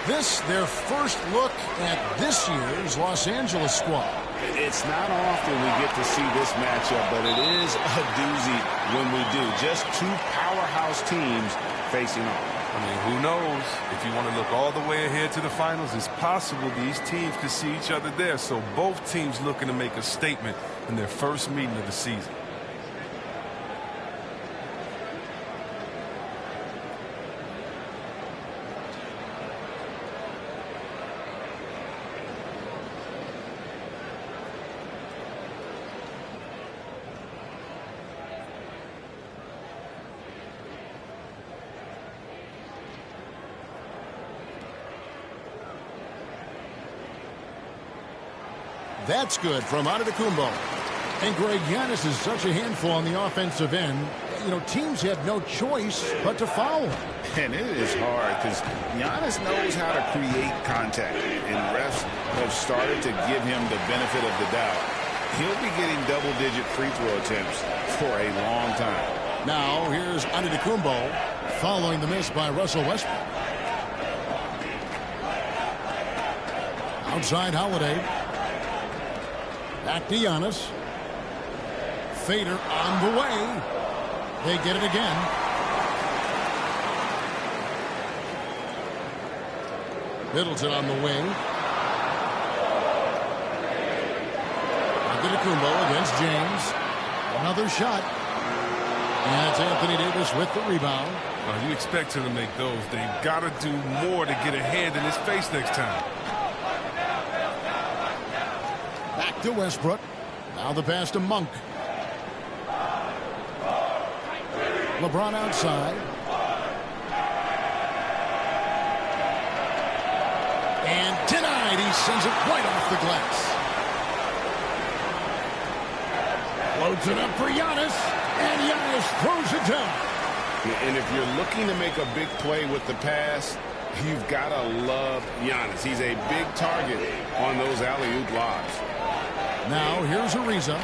this their first look at this year's Los Angeles squad? It's not often we get to see this matchup, but it is a doozy when we do. Just two powerhouse teams facing off. I mean, who knows? If you want to look all the way ahead to the finals, it's possible these teams could see each other there. So both teams looking to make a statement in their first meeting of the season. That's good from Antetokounmpo. And Greg, Giannis is such a handful on the offensive end. You know, teams have no choice but to foul him. And it is hard because Giannis knows how to create contact. And refs have started to give him the benefit of the doubt. He'll be getting double-digit free throw attempts for a long time. Now, here's Antetokounmpo following the miss by Russell Westbrook. Outside Holiday. Back to Giannis. Fader on the way. They get it again. Middleton on the wing. Antetokounmpo against James. Another shot. And it's Anthony Davis with the rebound. Well, you expect him to make those. They've got to do more to get a hand in his face next time. Back to Westbrook. Now the pass to Monk. LeBron outside. And denied. He sends it right off the glass. Loads it up for Giannis. And Giannis throws it down. And if you're looking to make a big play with the pass, you've got to love Giannis. He's a big target on those alley-oop lobs. Now here's Ariza.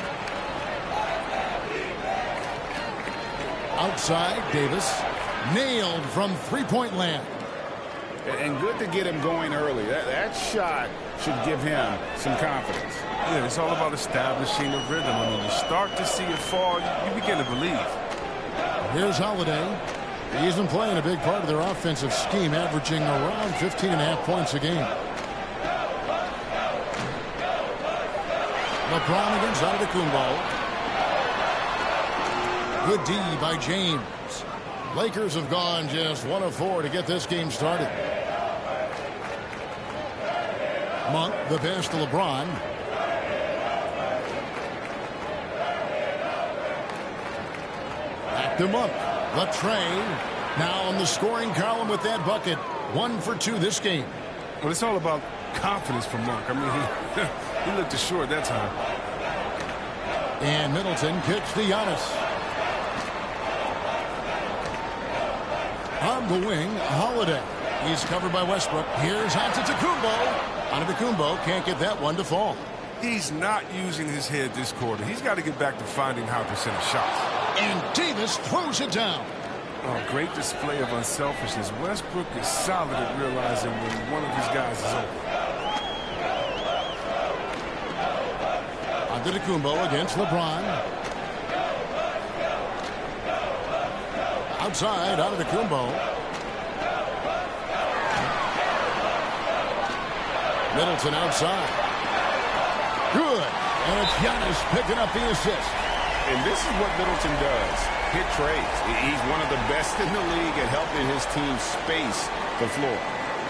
Outside, Davis. Nailed from three-point land. And good to get him going early. That shot should give him some confidence. Yeah, it's all about establishing a rhythm. And when you start to see it fall, you begin to believe. Here's Holiday. He's been playing a big part of their offensive scheme, averaging around 15.5 points a game. LeBron against Antetokounmpo. Good D by James. Lakers have gone just 1 of 4 to get this game started. Monk, the pass to LeBron. Back to Monk. The tray. Now on the scoring column with that bucket. 1 for 2 this game. Well, it's all about confidence from Monk. I mean, he looked assured that time. And Middleton kicks to Giannis. On the wing, Holiday. He's covered by Westbrook. Here's Antetokounmpo. Antetokounmpo can't get that one to fall. He's not using his head this quarter. He's got to get back to finding high percentage shots. And Davis throws it down. Oh, great display of unselfishness. Westbrook is solid at realizing when one of his guys is open. Antetokounmpo against LeBron. Outside, Antetokounmpo. Middleton outside. Good. And it's Giannis picking up the assist. And this is what Middleton does. Hit trades. He's one of the best in the league at helping his team space the floor.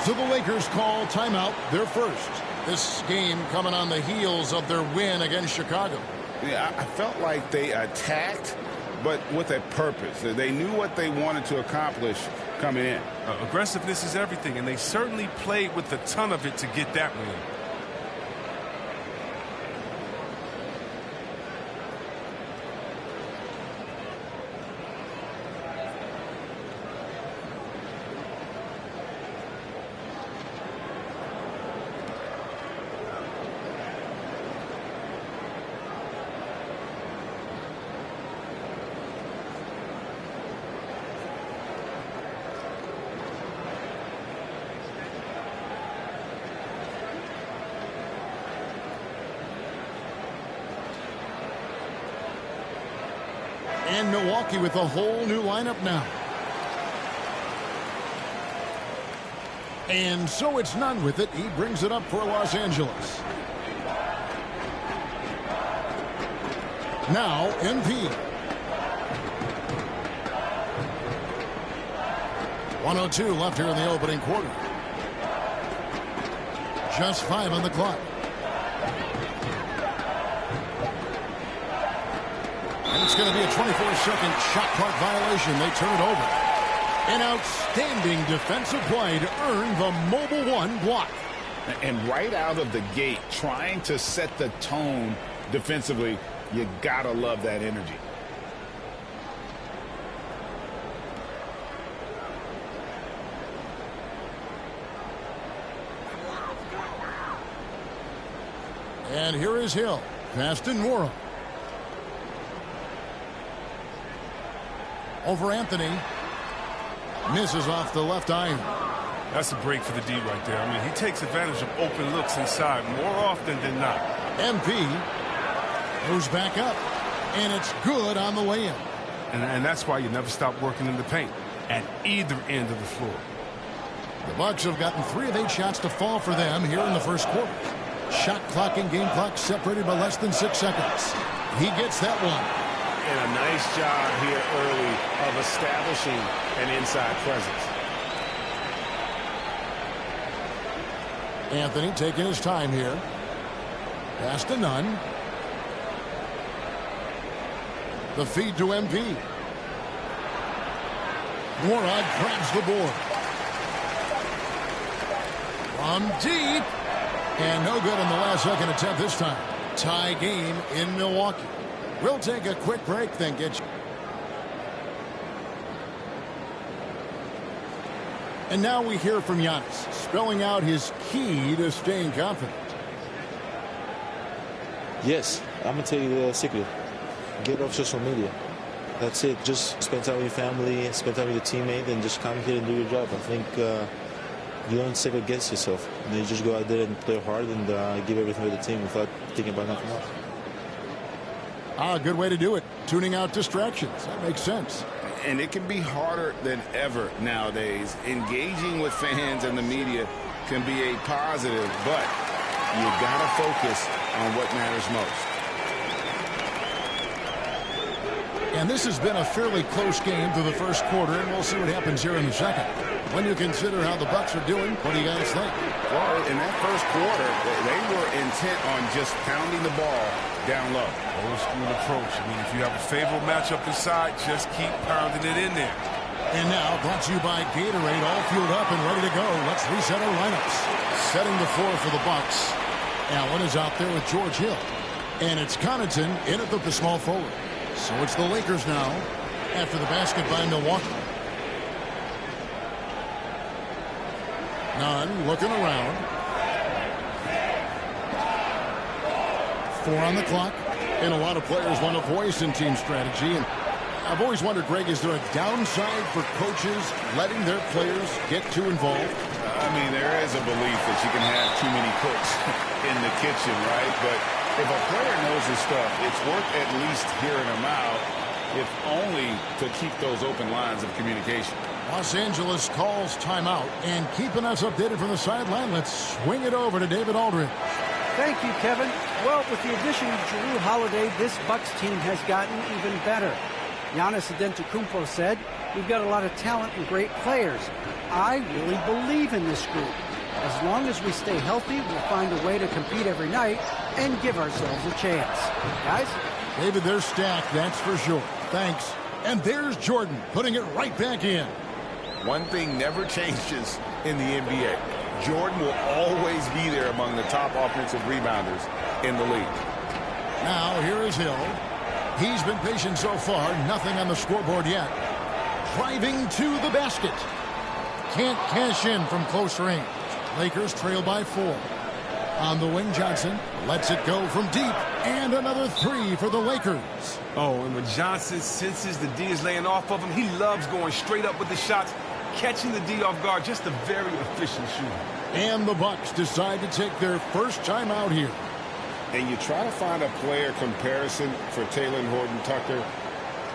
So the Lakers call timeout, their first. This game coming on the heels of their win against Chicago. Yeah, I felt like they attacked, but with a purpose. They knew what they wanted to accomplish coming in. Aggressiveness is everything, and they certainly played with a ton of it to get that win. And Milwaukee with a whole new lineup now. And so it's none with it. He brings it up for Los Angeles. Now, MP. 1:02 left here in the opening quarter. Just 5 on the clock. And it's going to be a 24-second shot clock violation. They turn it over. An outstanding defensive play to earn the Mobile One block. And right out of the gate, trying to set the tone defensively, you gotta love that energy. And here is Hill. Pass to Nora. Over Anthony. Misses off the left iron. That's a break for the D right there. I mean, he takes advantage of open looks inside more often than not. MP moves back up. And it's good on the way in. And that's why you never stop working in the paint at either end of the floor. The Bucks have gotten 3 of 8 shots to fall for them here in the first quarter. Shot clock and game clock separated by less than 6 seconds. He gets that one. And a nice job here early of establishing an inside presence. Anthony taking his time here. Pass to Nunn. The feed to MP. Morad grabs the board. From deep. And no good on the last second attempt this time. Tie game in Milwaukee. We'll take a quick break, then get you. And now we hear from Giannis, spelling out his key to staying confident. Yes, I'm going to tell you the secret. Get off social media. That's it. Just spend time with your family, spend time with your teammate, and just come here and do your job. I think you don't second guess yourself. You just go out there and play hard and give everything to the team without thinking about nothing else. Good way to do it. Tuning out distractions. That makes sense. And it can be harder than ever nowadays. Engaging with fans and the media can be a positive, but you got to focus on what matters most. And this has been a fairly close game through the first quarter, and we'll see what happens here in the second. When you consider how the Bucks are doing, what do you guys think? Well, in that first quarter, they were intent on just pounding the ball down low. Old school approach. I mean, if you have a favorable matchup inside, just keep pounding it in there. And now, brought to you by Gatorade, all fueled up and ready to go. Let's reset our lineups. Setting the floor for the Bucks. Allen is out there with George Hill. And it's Connaughton in at the small forward. So it's the Lakers now after the basket by Milwaukee. Nunn looking around. 4 on the clock. And a lot of players want a voice in team strategy. And I've always wondered, Greg, is there a downside for coaches letting their players get too involved? I mean, there is a belief that you can have too many cooks in the kitchen, right? But if a player knows his stuff, it's worth at least hearing him out, if only to keep those open lines of communication. Los Angeles calls timeout, and keeping us updated from the sideline, let's swing it over to David Aldridge. Thank you, Kevin. Well, with the addition of Jrue Holiday, this Bucks team has gotten even better. Giannis Antetokounmpo said, "We've got a lot of talent and great players. I really believe in this group. As long as we stay healthy, we'll find a way to compete every night and give ourselves a chance." Guys? David, they're stacked, that's for sure. Thanks. And there's Jordan, putting it right back in. One thing never changes in the NBA. Jordan will always be there among the top offensive rebounders in the league. Now, here is Hill. He's been patient so far, nothing on the scoreboard yet. Driving to the basket. Can't cash in from close range. Lakers trail by 4. On the wing, Johnson lets it go from deep. And another 3 for the Lakers. Oh, and when Johnson senses the D is laying off of him, he loves going straight up with the shots, catching the D off guard. Just a very efficient shooter. And the Bucks decide to take their first time out here. And you try to find a player comparison for Taylor Horton Tucker.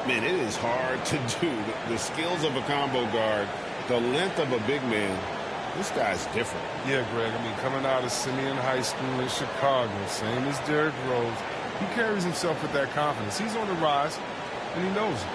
Man, it is hard to do. The skills of a combo guard, the length of a big man, this guy's different. Yeah, Greg. I mean, coming out of Simeon High School in Chicago, same as Derrick Rose, he carries himself with that confidence. He's on the rise, and he knows it.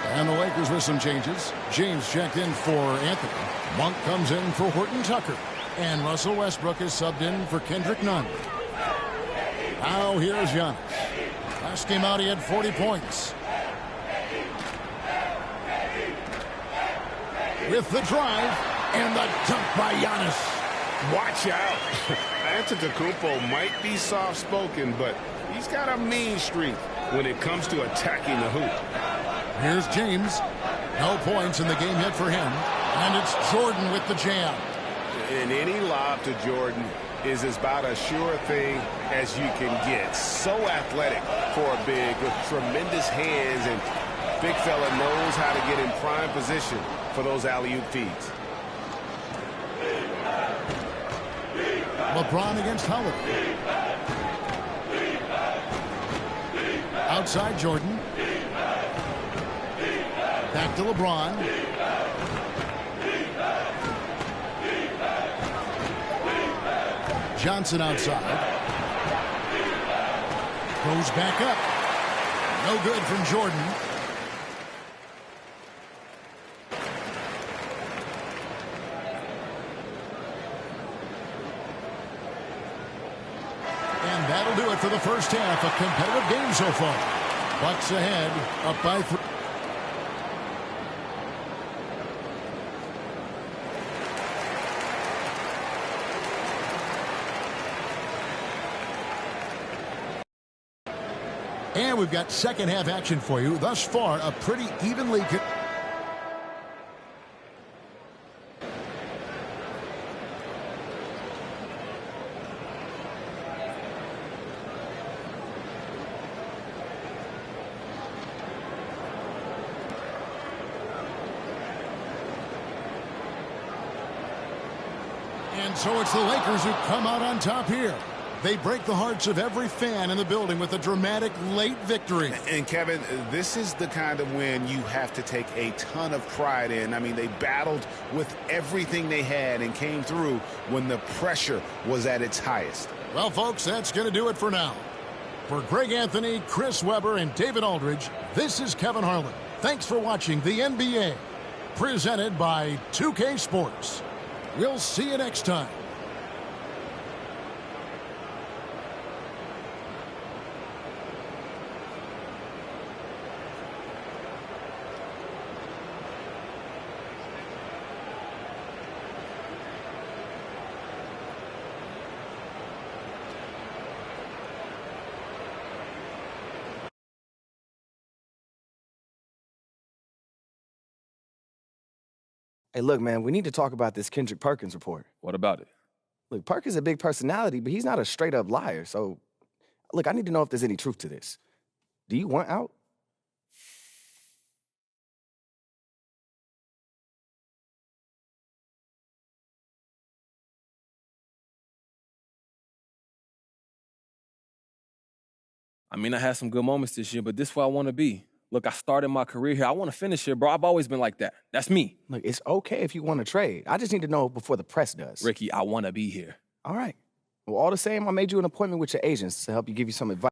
And the Lakers with some changes. James checked in for Anthony. Monk comes in for Horton Tucker. And Russell Westbrook is subbed in for Kendrick Nunn. Now here's Giannis. Last game out he had 40 points. With the drive and the dunk by Giannis. Watch out. Antetokounmpo might be soft-spoken, but he's got a mean streak when it comes to attacking the hoop. Here's James. No points in the game yet for him. And it's Jordan with the jam. And any lob to Jordan is about as sure a thing as you can get. So athletic for a big with tremendous hands, and big fella knows how to get in prime position for those alley-oop feeds. LeBron against Holiday. Outside Jordan. Back to LeBron. Johnson outside. Goes back up. No good from Jordan. And that'll do it for the first half. A competitive game so far. Bucks ahead, up by 3. And we've got second half action for you. Thus far, a pretty evenly... And so it's the Lakers who come out on top here. They break the hearts of every fan in the building with a dramatic late victory. And, Kevin, this is the kind of win you have to take a ton of pride in. I mean, they battled with everything they had and came through when the pressure was at its highest. Well, folks, that's going to do it for now. For Greg Anthony, Chris Webber, and David Aldridge, this is Kevin Harlan. Thanks for watching the NBA, presented by 2K Sports. We'll see you next time. Hey, look, man, we need to talk about this Kendrick Perkins report. What about it? Look, Perkins is a big personality, but he's not a straight-up liar. So, look, I need to know if there's any truth to this. Do you want out? I mean, I had some good moments this year, but this is where I want to be. Look, I started my career here. I want to finish here, bro. I've always been like that. That's me. Look, it's okay if you want to trade. I just need to know before the press does. Ricky, I want to be here. All right. Well, all the same, I made you an appointment with your agents to help you give you some advice.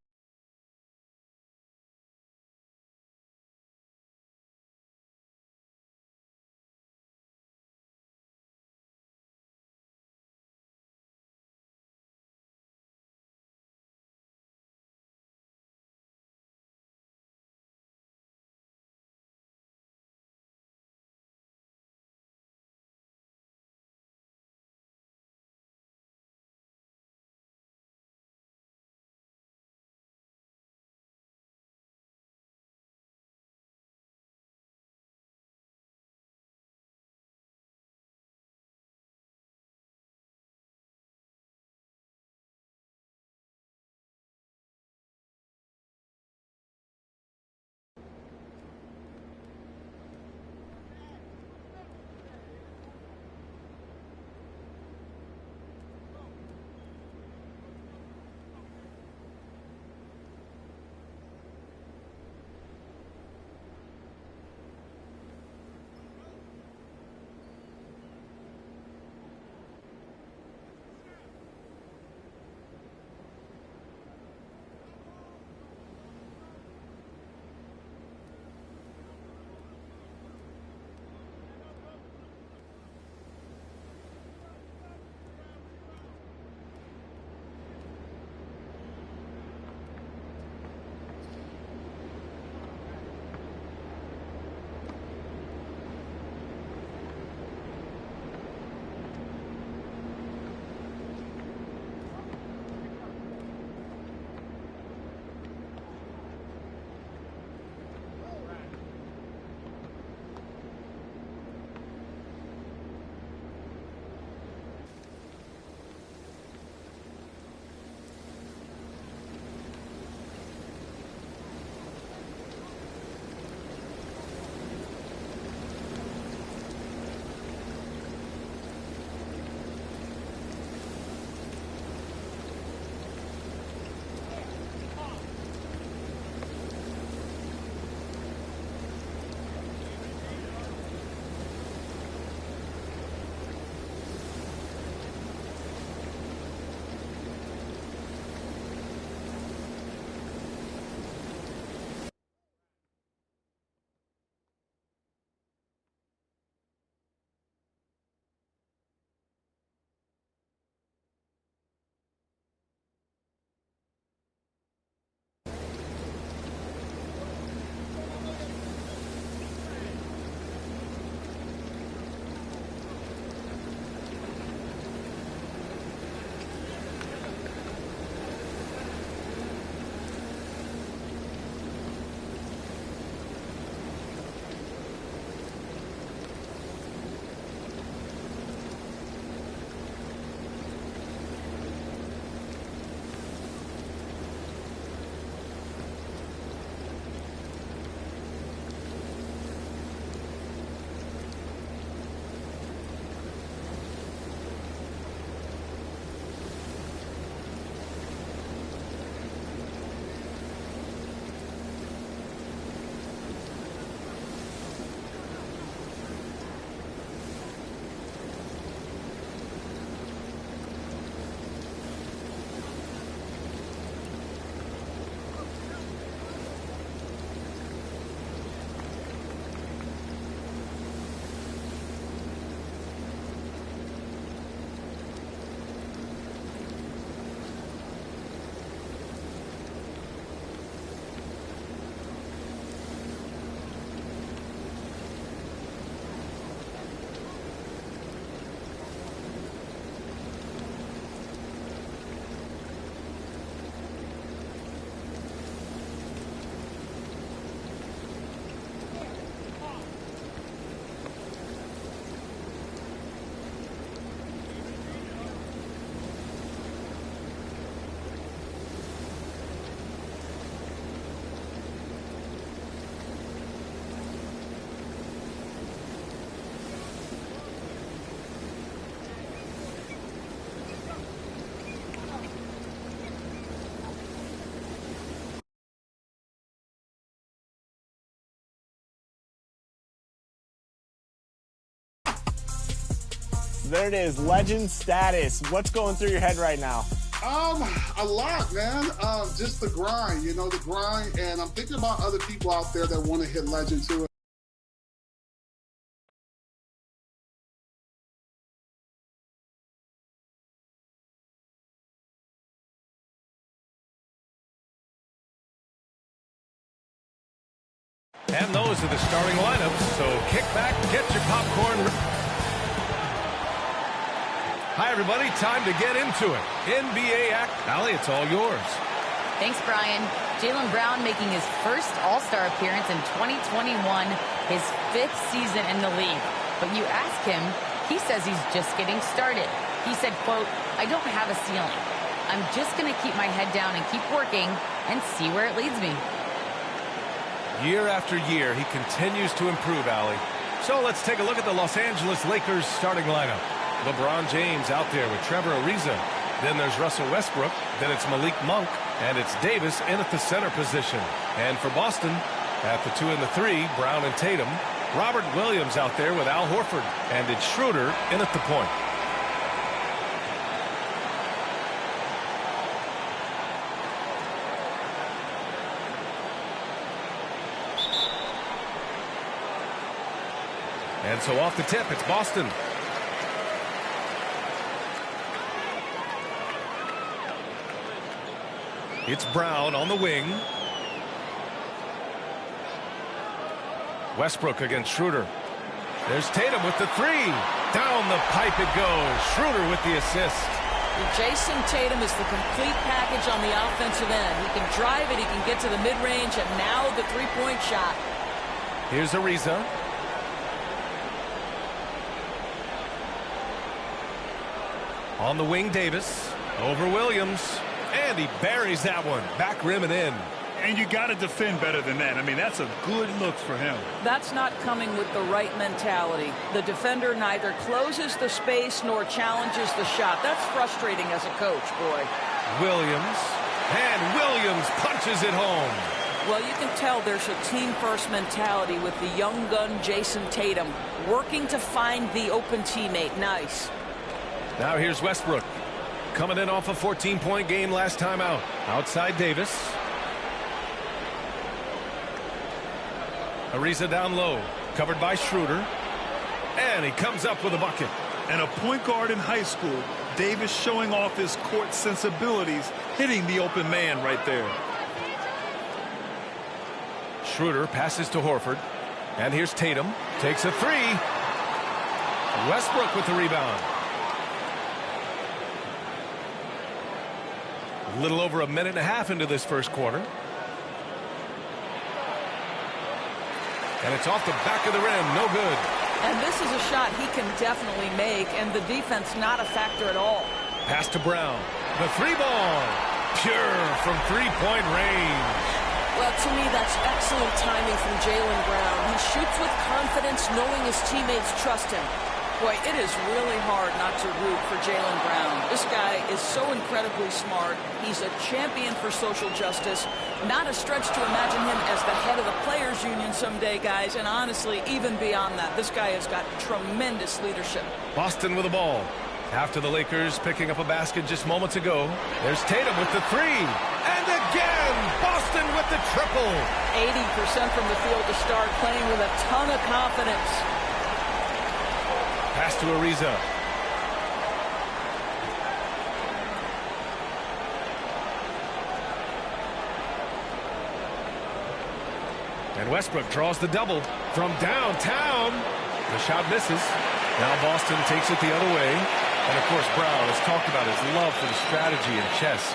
There it is, legend status. What's going through your head right now? A lot, man. Just the grind, the grind. And I'm thinking about other people out there that want to hit legend too. And those are the starting lineups, so kick back, get your popcorn. Hi, everybody. Time to get into it. NBA Act. Allie, it's all yours. Thanks, Brian. Jaylen Brown making his first All-Star appearance in 2021, his 5th season in the league. But you ask him, he says he's just getting started. He said, quote, "I don't have a ceiling. I'm just going to keep my head down and keep working and see where it leads me." Year after year, he continues to improve, Allie. So let's take a look at the Los Angeles Lakers starting lineup. LeBron James out there with Trevor Ariza. Then there's Russell Westbrook. Then it's Malik Monk. And it's Davis in at the center position. And for Boston, at the 2 and the 3, Brown and Tatum. Robert Williams out there with Al Horford. And it's Schroeder in at the point. And so off the tip, it's Boston. It's Brown on the wing. Westbrook against Schroeder. There's Tatum with the 3. Down the pipe it goes. Schroeder with the assist. Jason Tatum is the complete package on the offensive end. He can drive it, he can get to the mid-range, and now the three-point shot. Here's Ariza. On the wing, Davis. Over Williams. And he buries that one. Back rim and in. And you got to defend better than that. I mean, that's a good look for him. That's not coming with the right mentality. The defender neither closes the space nor challenges the shot. That's frustrating as a coach, boy. Williams. And Williams punches it home. Well, you can tell there's a team-first mentality with the young gun Jason Tatum working to find the open teammate. Nice. Now here's Westbrook. Coming in off a 14-point game last time out. Outside Davis. Ariza down low. Covered by Schroeder. And he comes up with a bucket. And a point guard in high school, Davis showing off his court sensibilities, hitting the open man right there. Schroeder passes to Horford. And here's Tatum. Takes a 3. Westbrook with the rebound. A little over a minute and a half into this first quarter. And it's off the back of the rim. No good. And this is a shot he can definitely make, and the defense not a factor at all. Pass to Brown. The 3-ball. Pure from three-point range. Well, to me, that's excellent timing from Jaylen Brown. He shoots with confidence, knowing his teammates trust him. Boy, it is really hard not to root for Jaylen Brown. This guy is so incredibly smart. He's a champion for social justice. Not a stretch to imagine him as the head of the Players Union someday, guys. And honestly, even beyond that, this guy has got tremendous leadership. Boston with the ball. After the Lakers picking up a basket just moments ago, there's Tatum with the 3. And again, Boston with the triple. 80% from the field to start, playing with a ton of confidence. Pass to Ariza. And Westbrook draws the double from downtown. The shot misses. Now Boston takes it the other way. And, of course, Brown has talked about his love for the strategy in chess.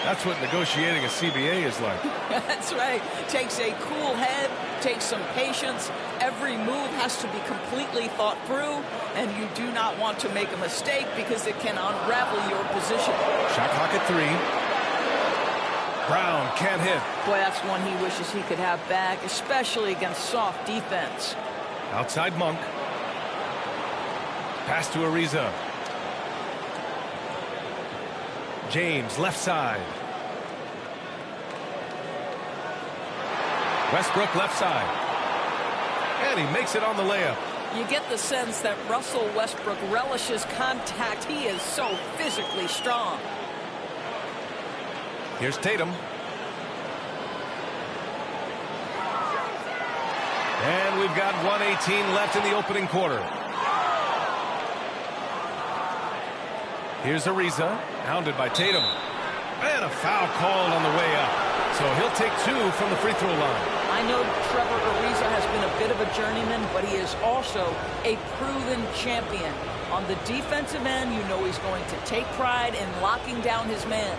That's what negotiating a CBA is like. That's right. Takes a cool head, takes some patience. Every move has to be completely thought through, and you do not want to make a mistake because it can unravel your position. Shot clock at 3. Brown can't hit. Boy, that's one he wishes he could have back, especially against soft defense. Outside Monk. Pass to Ariza. James, left side. Westbrook, left side. And he makes it on the layup. You get the sense that Russell Westbrook relishes contact. He is so physically strong. Here's Tatum. And we've got 1:18 left in the opening quarter. Here's Ariza, hounded by Tatum. And a foul called on the way up. So he'll take 2 from the free throw line. I know Trevor Ariza has been a bit of a journeyman, but he is also a proven champion. On the defensive end, you know he's going to take pride in locking down his man.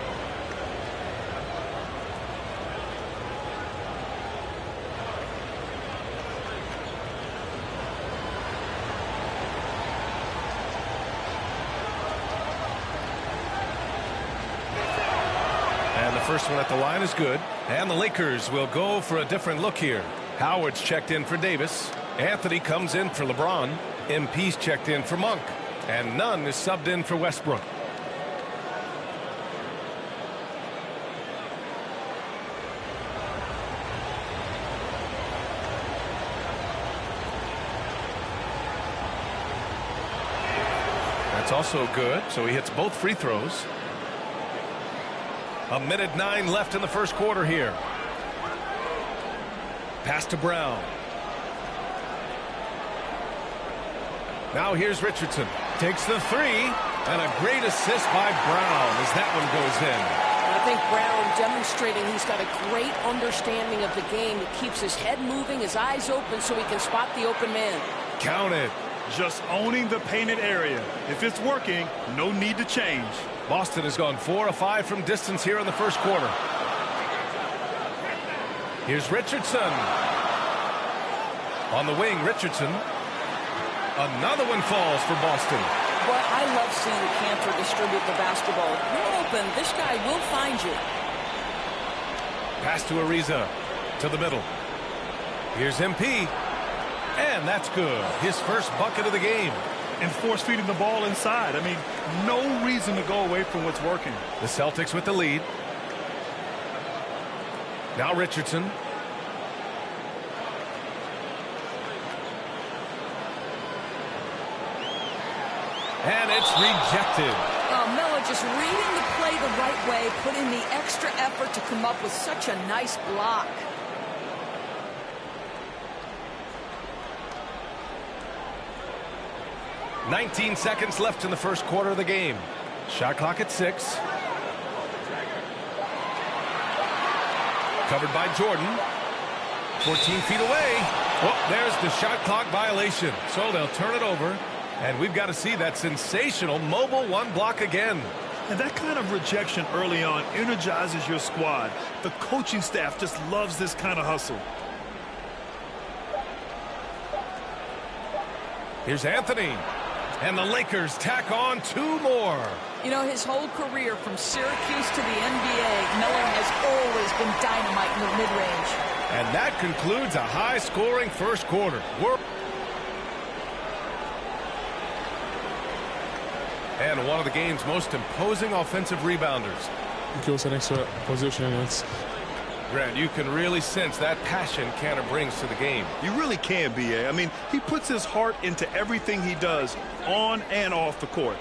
First one at the line is good, and the Lakers will go for a different look here. Howard's checked in for Davis. Anthony comes in for LeBron. MP's checked in for Monk, and Nunn is subbed in for Westbrook. That's also good, so he hits both free throws. 1:09 left in the first quarter here. Pass to Brown. Now here's Richardson. Takes the 3, and a great assist by Brown as that one goes in. I think Brown demonstrating he's got a great understanding of the game. He keeps his head moving, his eyes open so he can spot the open man. Count it. Just owning the painted area. If it's working, no need to change. Boston has gone 4 of 5 from distance here in the first quarter. Here's Richardson. On the wing, Richardson. Another one falls for Boston. But I love seeing Cantor distribute the basketball. You're open. This guy will find you. Pass to Ariza. To the middle. Here's MP. And that's good. His first bucket of the game. And force-feeding the ball inside. I mean, no reason to go away from what's working. The Celtics with the lead. Now Richardson. And it's rejected. Oh, Miller just reading the play the right way, putting the extra effort to come up with such a nice block. "19 seconds left in the first quarter of the game. Shot clock at 6. Covered by Jordan. 14 feet away. Oh, there's the shot clock violation. So they'll turn it over. And we've got to see that sensational mobile 1 block again. And that kind of rejection early on energizes your squad. The coaching staff just loves this kind of hustle. Here's Anthony. And the Lakers tack on 2 more. You know, his whole career from Syracuse to the NBA, Miller has always been dynamite in the mid-range. And that concludes a high-scoring first quarter. And one of the game's most imposing offensive rebounders. It was an extra position. Grant, you can really sense that passion Cantor brings to the game. You really can, B.A. I mean, he puts his heart into everything he does on and off the court.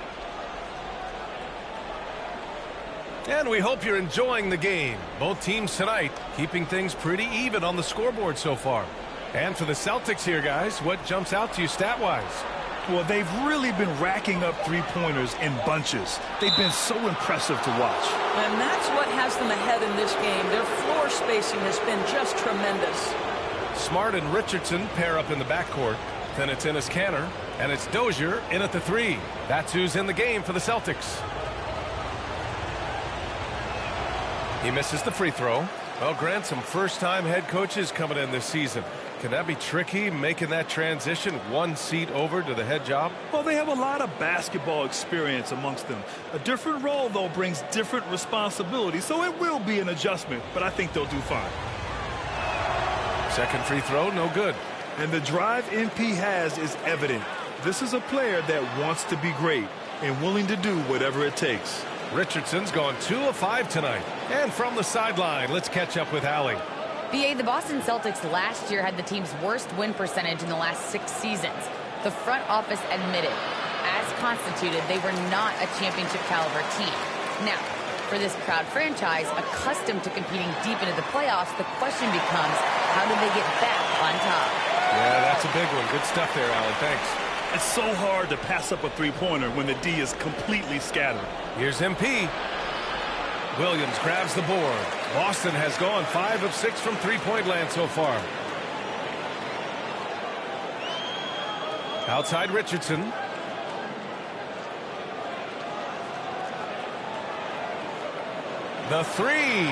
And we hope you're enjoying the game. Both teams tonight keeping things pretty even on the scoreboard so far. And for the Celtics here, guys, what jumps out to you stat-wise? Well, they've really been racking up three-pointers in bunches. They've been so impressive to watch. And that's what has them ahead in this game. Their floor spacing has been just tremendous. Smart and Richardson pair up in the backcourt. Then it's Enes Kanter, and it's Dozier in at the 3. That's who's in the game for the Celtics. He misses the free throw. Well, Grant, some first-time head coaches coming in this season. Can that be tricky, making that transition 1 seat over to the head job? Well, they have a lot of basketball experience amongst them. A different role, though, brings different responsibilities, so it will be an adjustment, but I think they'll do fine. Second free throw, no good. And the drive MP has is evident. This is a player that wants to be great and willing to do whatever it takes. Richardson's gone 2 of 5 tonight. And from the sideline, let's catch up with Allie. BA, the Boston Celtics last year had the team's worst win percentage in the last 6 seasons. The front office admitted, as constituted, they were not a championship caliber team. Now, for this proud franchise, accustomed to competing deep into the playoffs, the question becomes, how do they get back on top? Yeah, that's a big one. Good stuff there, Allen. Thanks. It's so hard to pass up a three-pointer when the D is completely scattered. Here's MP. Williams grabs the board. Boston has gone 5 of 6 from three-point land so far. Outside Richardson. The three.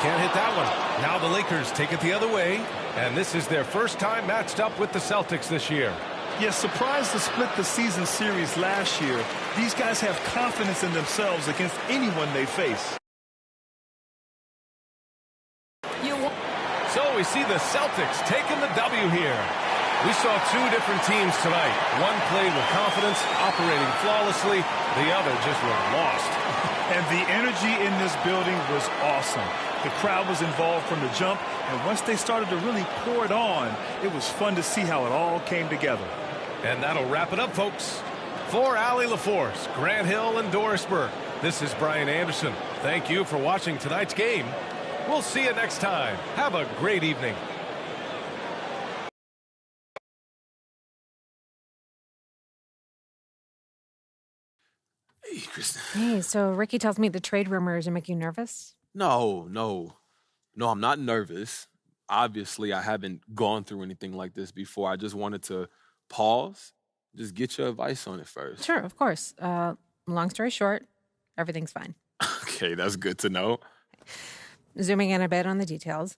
Can't hit that one. Now the Lakers take it the other way. And this is their first time matched up with the Celtics this year. Yes, surprised to split the season series last year. These guys have confidence in themselves against anyone they face. So we see the Celtics taking the W here. We saw 2 different teams tonight. One played with confidence, operating flawlessly. The other just was lost. And the energy in this building was awesome. The crowd was involved from the jump, and once they started to really pour it on, it was fun to see how it all came together. And that'll wrap it up, folks. For Allie LaForce, Grant Hill, and Doris Burke, this is Brian Anderson. Thank you for watching tonight's game. We'll see you next time. Have a great evening. Hey, Kristen. Hey, so Ricky tells me the trade rumors are making you nervous? No, I'm not nervous. Obviously, I haven't gone through anything like this before. I just wanted to pause, just get your advice on it first. Sure, of course. Long story short, everything's fine. Okay, that's good to know. Zooming in a bit on the details.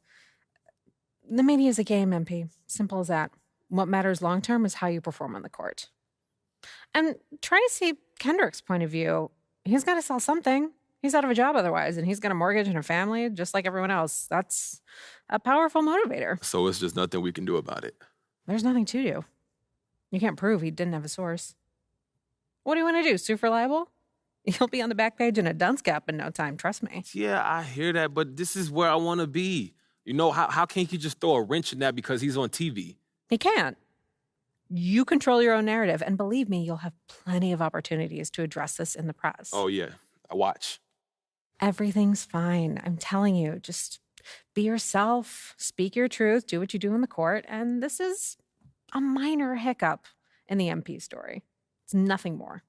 The media is a game, MP. Simple as that. What matters long-term is how you perform on the court. And try to see Kendrick's point of view. He's got to sell something. He's out of a job otherwise, and he's got a mortgage and a family just like everyone else. That's a powerful motivator. So it's just nothing we can do about it. There's nothing to do. You can't prove he didn't have a source. What do you want to do, sue for libel? You'll be on the back page in a dunce cap in no time, trust me. Yeah, I hear that, but this is where I want to be. You know, how can't you just throw a wrench in that because he's on TV? He can't. You control your own narrative, and believe me, you'll have plenty of opportunities to address this in the press. Oh, yeah. I watch. Everything's fine. I'm telling you, just be yourself, speak your truth, do what you do in the court, and this is a minor hiccup in the MP story. It's nothing more.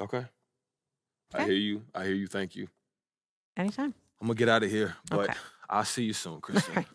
Okay. I hear you. Thank you. Anytime. I'm going to get out of here, but okay. I'll see you soon, Kristen. All right.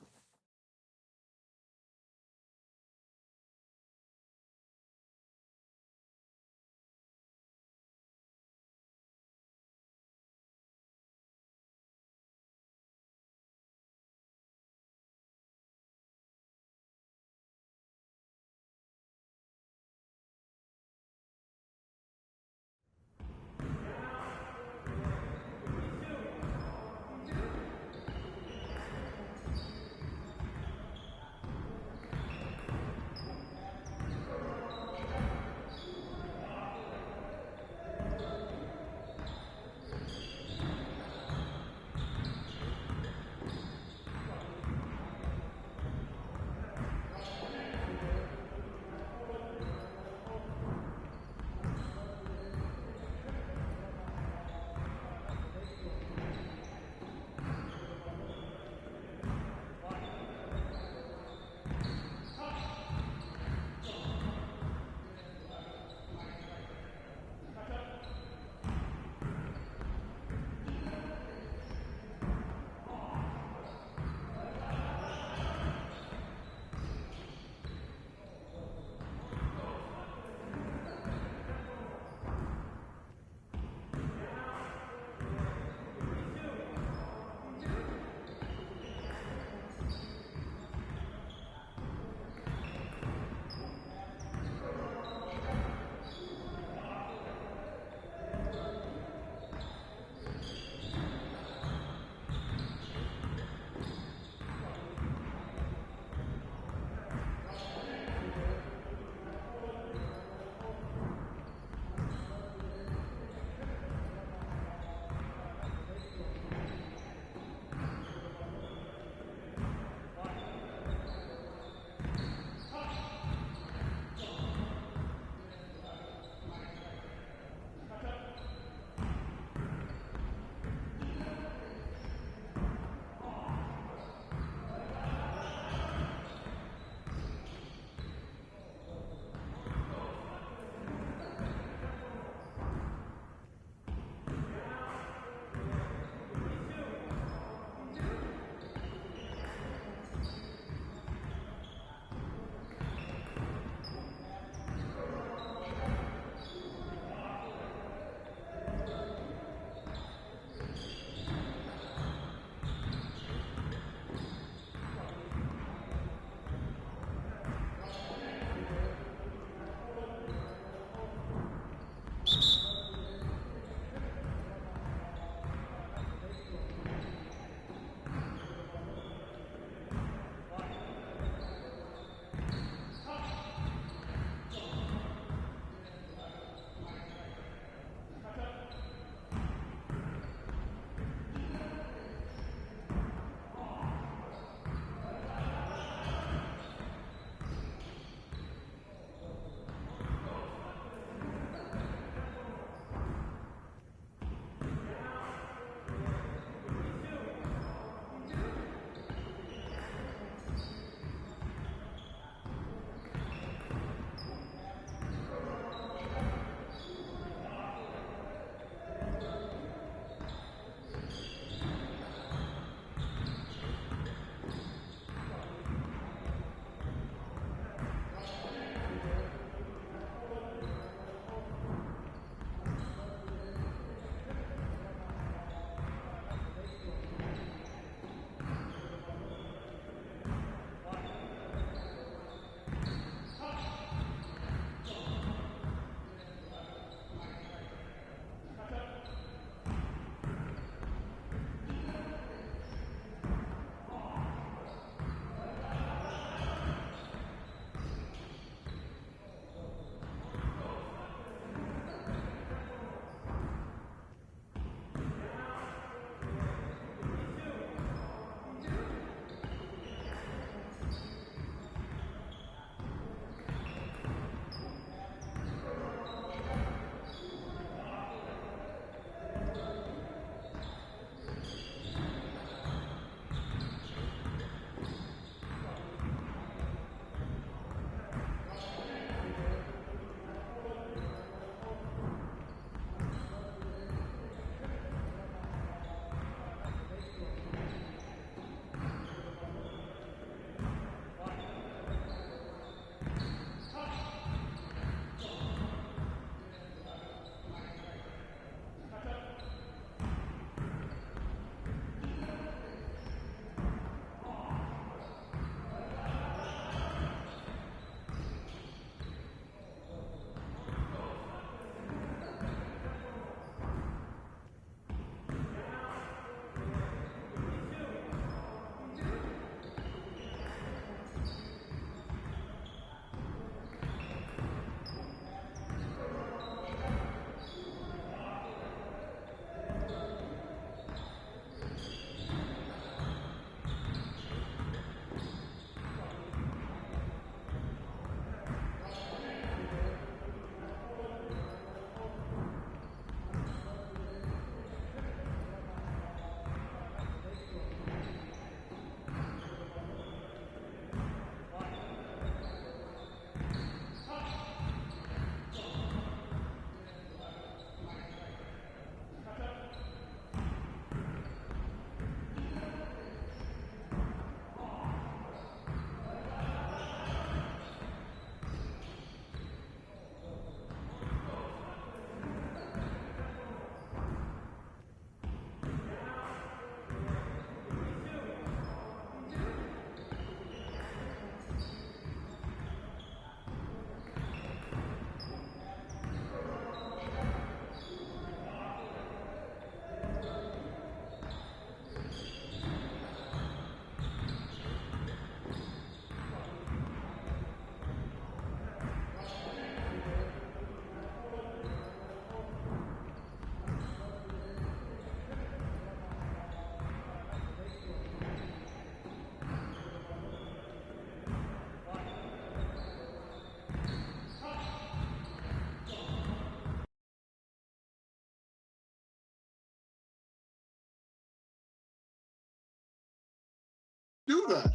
do that.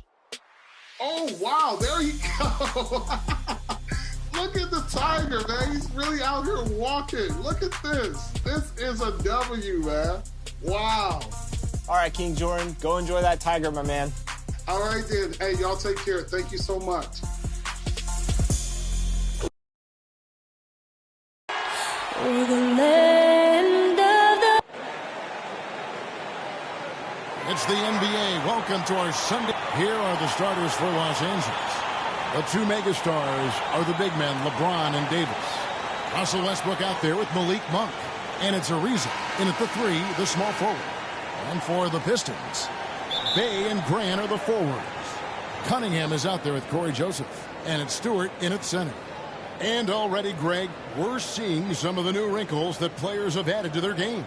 Oh, wow. There you go. Look at the Tiger, man. He's really out here walking. Look at this. This is a W, man. Wow. All right, King Jordan. Go enjoy that Tiger, my man. All right, then. Hey, y'all take care. Thank you so much. It's the NBA. Welcome to our Sunday. Here are the starters for Los Angeles. The two megastars are the big men, LeBron and Davis. Russell Westbrook out there with Malik Monk. And it's Ariza in at the three, the small forward. And for the Pistons, Bay and Grant are the forwards. Cunningham is out there with Corey Joseph. And it's Stewart in at center. And already, Greg, we're seeing some of the new wrinkles that players have added to their games.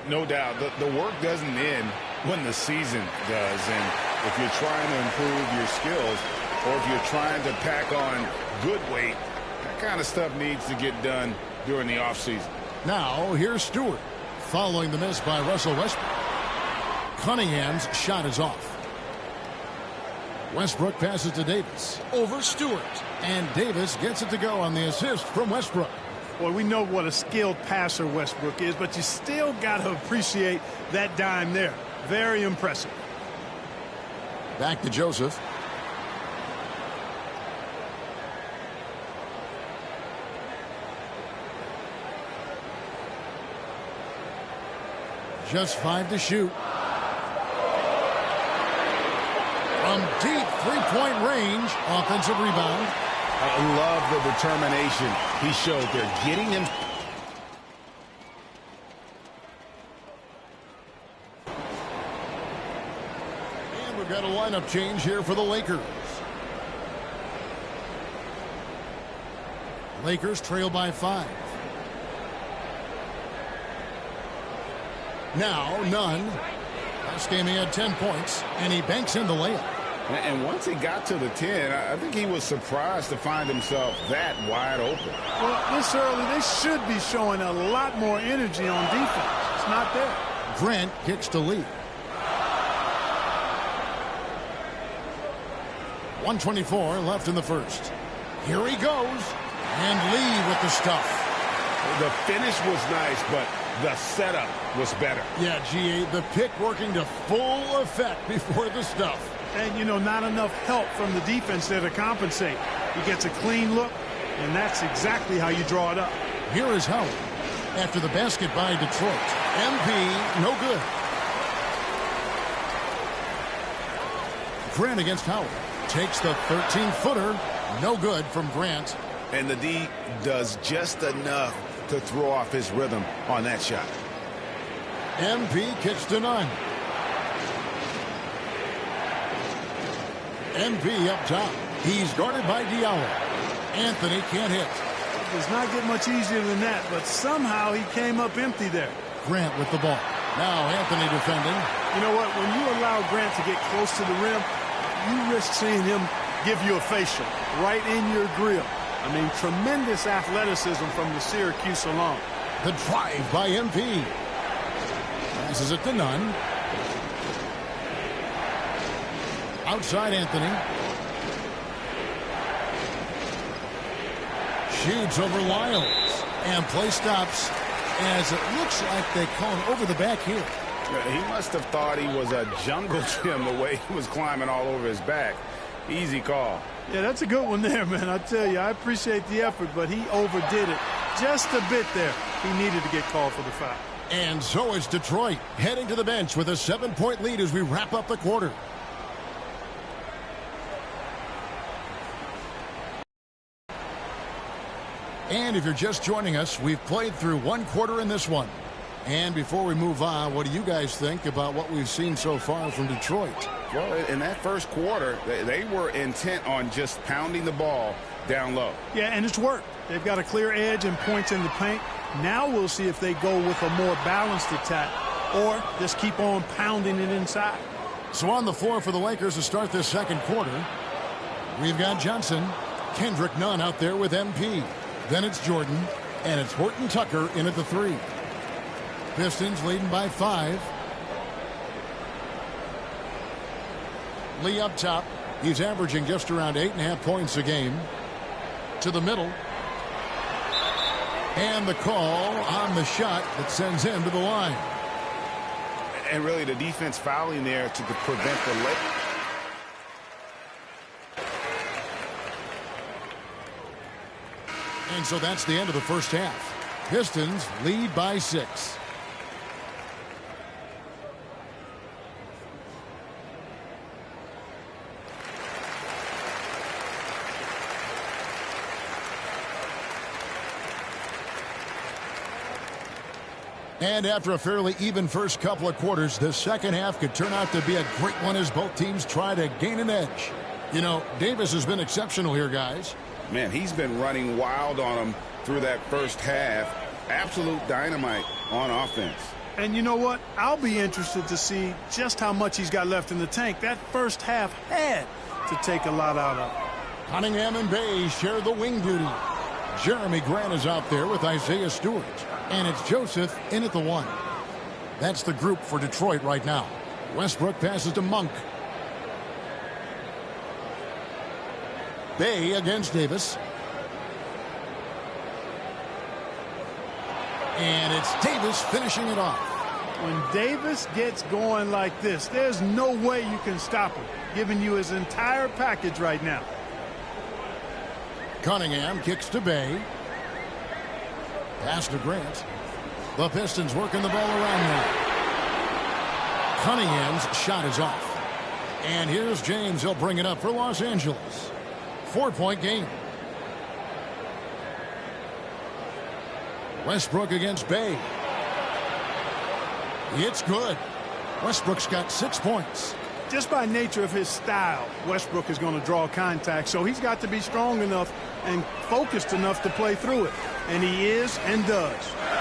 No doubt. The work doesn't end when the season does. And if you're trying to improve your skills or if you're trying to pack on good weight, that kind of stuff needs to get done during the offseason. Now, here's Stewart following the miss by Russell Westbrook. Cunningham's shot is off. Westbrook passes to Davis over Stewart. And Davis gets it to go on the assist from Westbrook. Well, we know what a skilled passer Westbrook is, but you still got to appreciate that dime there. Very impressive. Back to Joseph. Just 5 to shoot. From deep three-point range, offensive rebound. I love the determination he showed there, getting him. And we've got a lineup change here for the Lakers. Lakers trail by 5. Now, Nunn. Last game he had 10 points, and he banks in the layup. And once he got to the 10, I think he was surprised to find himself that wide open. Well, this early, they should be showing a lot more energy on defense. It's not there. Grant kicks to Lee. 1:24 left in the first. Here he goes. And Lee with the stuff. The finish was nice, but the setup was better. Yeah, G.A., the pick working to full effect before the stuff. And, you know, not enough help from the defense there to compensate. He gets a clean look, and that's exactly how you draw it up. Here is Howard after the basket by Detroit. MP, no good. Grant against Howard. Takes the 13-footer. No good from Grant. And the D does just enough to throw off his rhythm on that shot. MP kicks to Nunn. MP up top. He's guarded by Diallo. Anthony can't hit. It does not get much easier than that, but somehow he came up empty there. Grant with the ball. Now Anthony defending. You know what? When you allow Grant to get close to the rim, you risk seeing him give you a facial right in your grill. I mean, tremendous athleticism from the Syracuse alone. The drive by MP. Passes it to Nunn. Outside Anthony. Shoots over Lyles. And play stops as it looks like they call him over the back here. He must have thought he was a jungle gym the way he was climbing all over his back. Easy call. Yeah, that's a good one there, man. I tell you, I appreciate the effort, but he overdid it just a bit there. He needed to get called for the foul. And so is Detroit heading to the bench with a 7-point lead as we wrap up the quarter. And if you're just joining us, we've played through one quarter in this one. And before we move on, what do you guys think about what we've seen so far from Detroit? Well, in that first quarter, they were intent on just pounding the ball down low. Yeah, and it's worked. They've got a clear edge and points in the paint. Now we'll see if they go with a more balanced attack or just keep on pounding it inside. So on the floor for the Lakers to start this second quarter, we've got Johnson, Kendrick Nunn out there with MP. Then it's Jordan, and it's Horton Tucker in at the 3. Pistons leading by 5. Lee up top. He's averaging just around 8.5 points a game. To the middle. And the call on the shot that sends him to the line. And really the defense fouling there to prevent the late. And so that's the end of the first half. Pistons lead by 6. And after a fairly even first couple of quarters, the second half could turn out to be a great one as both teams try to gain an edge. You know, Davis has been exceptional here, guys. Man, he's been running wild on them through that first half. Absolute dynamite on offense. And you know what? I'll be interested to see just how much he's got left in the tank. That first half had to take a lot out of it. Cunningham and Bay share the wing duty. Jeremy Grant is out there with Isaiah Stewart. And it's Joseph in at the 1. That's the group for Detroit right now. Westbrook passes to Monk. Bay against Davis. And it's Davis finishing it off. When Davis gets going like this, there's no way you can stop him, giving you his entire package right now. Cunningham kicks to Bay. Pass to Grant. The Pistons working the ball around now. Cunningham's shot is off. And here's James. He'll bring it up for Los Angeles. 4-point game. Westbrook against Bay. It's good. Westbrook's got 6 points. Just by nature of his style, Westbrook is going to draw contact, so he's got to be strong enough and focused enough to play through it. And he is and does.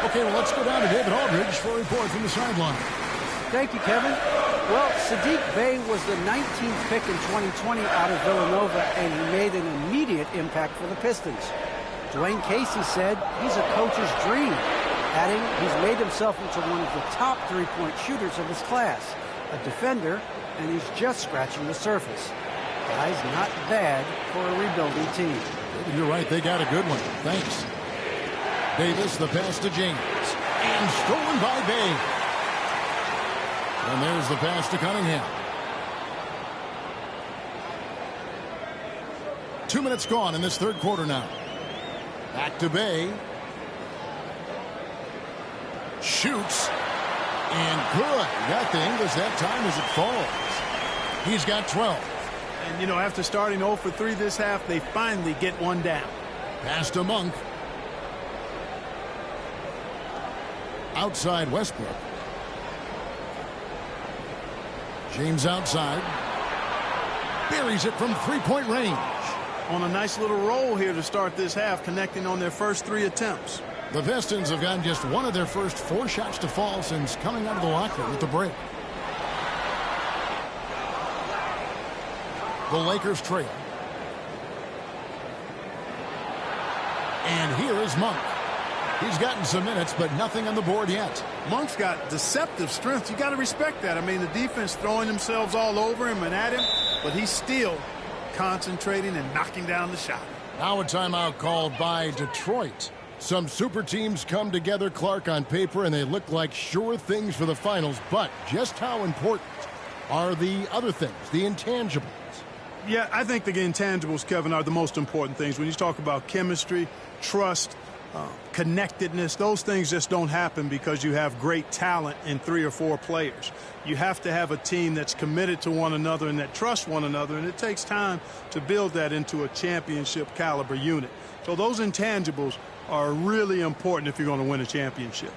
Okay, well, let's go down to David Aldridge for a report from the sideline. Thank you, Kevin. Well, Saddiq Bey was the 19th pick in 2020 out of Villanova, and he made an immediate impact for the Pistons. Dwayne Casey said he's a coach's dream, adding he's made himself into one of the top three-point shooters of his class, a defender, and he's just scratching the surface. Guy's not bad for a rebuilding team. You're right, they got a good one. Thanks. Davis, the pass to James. And stolen by Bay. And there's the pass to Cunningham. 2 minutes gone in this third quarter now. Back to Bay. Shoots. And good. Got the English that time as it falls. He's got 12. And, you know, after starting 0 for 3 this half, they finally get one down. Pass to Monk. Outside Westbrook. James outside. Buries it from three-point range. On a nice little roll here to start this half, connecting on their first 3 attempts. The Pistons have gotten just one of their first 4 shots to fall since coming out of the locker with the break. The Lakers trail. And here is Monk. He's gotten some minutes, but nothing on the board yet. Monk's got deceptive strength. You got to respect that. I mean, the defense throwing themselves all over him and at him, but he's still concentrating and knocking down the shot. Now a timeout called by Detroit. Some super teams come together, Clark, on paper, and they look like sure things for the finals. But just how important are the other things, the intangibles? Yeah, I think the intangibles, Kevin, are the most important things. When you talk about chemistry, trust, connectedness, those things just don't happen because you have great talent in 3 or 4 players. You have to have a team that's committed to one another and that trusts one another, and it takes time to build that into a championship caliber unit. So those intangibles are really important if you're going to win a championship.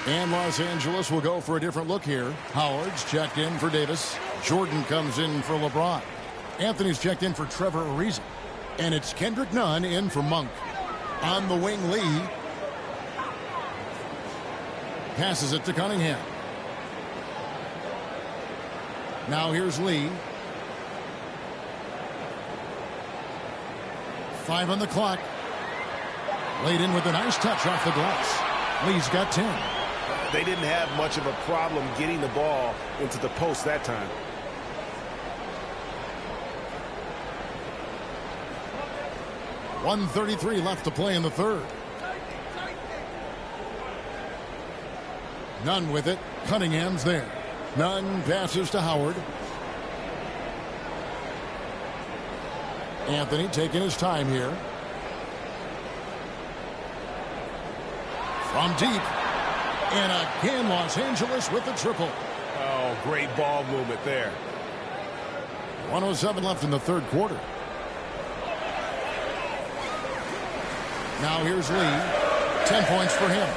And Los Angeles will go for a different look here. Howard's checked in for Davis. Jordan comes in for LeBron. Anthony's checked in for Trevor Ariza. And it's Kendrick Nunn in for Monk. On the wing, Lee. Passes it to Cunningham. Now here's Lee. 5 on the clock. Laid in with a nice touch off the glass. Lee's got 10. They didn't have much of a problem getting the ball into the post that time. .133 left to play in the third. Nunn with it. Cunningham's there. Nunn passes to Howard. Anthony taking his time here. From deep. And again, Los Angeles with the triple. Oh, great ball movement there. 1:07 left in the third quarter. Now here's Lee. 10 points for him.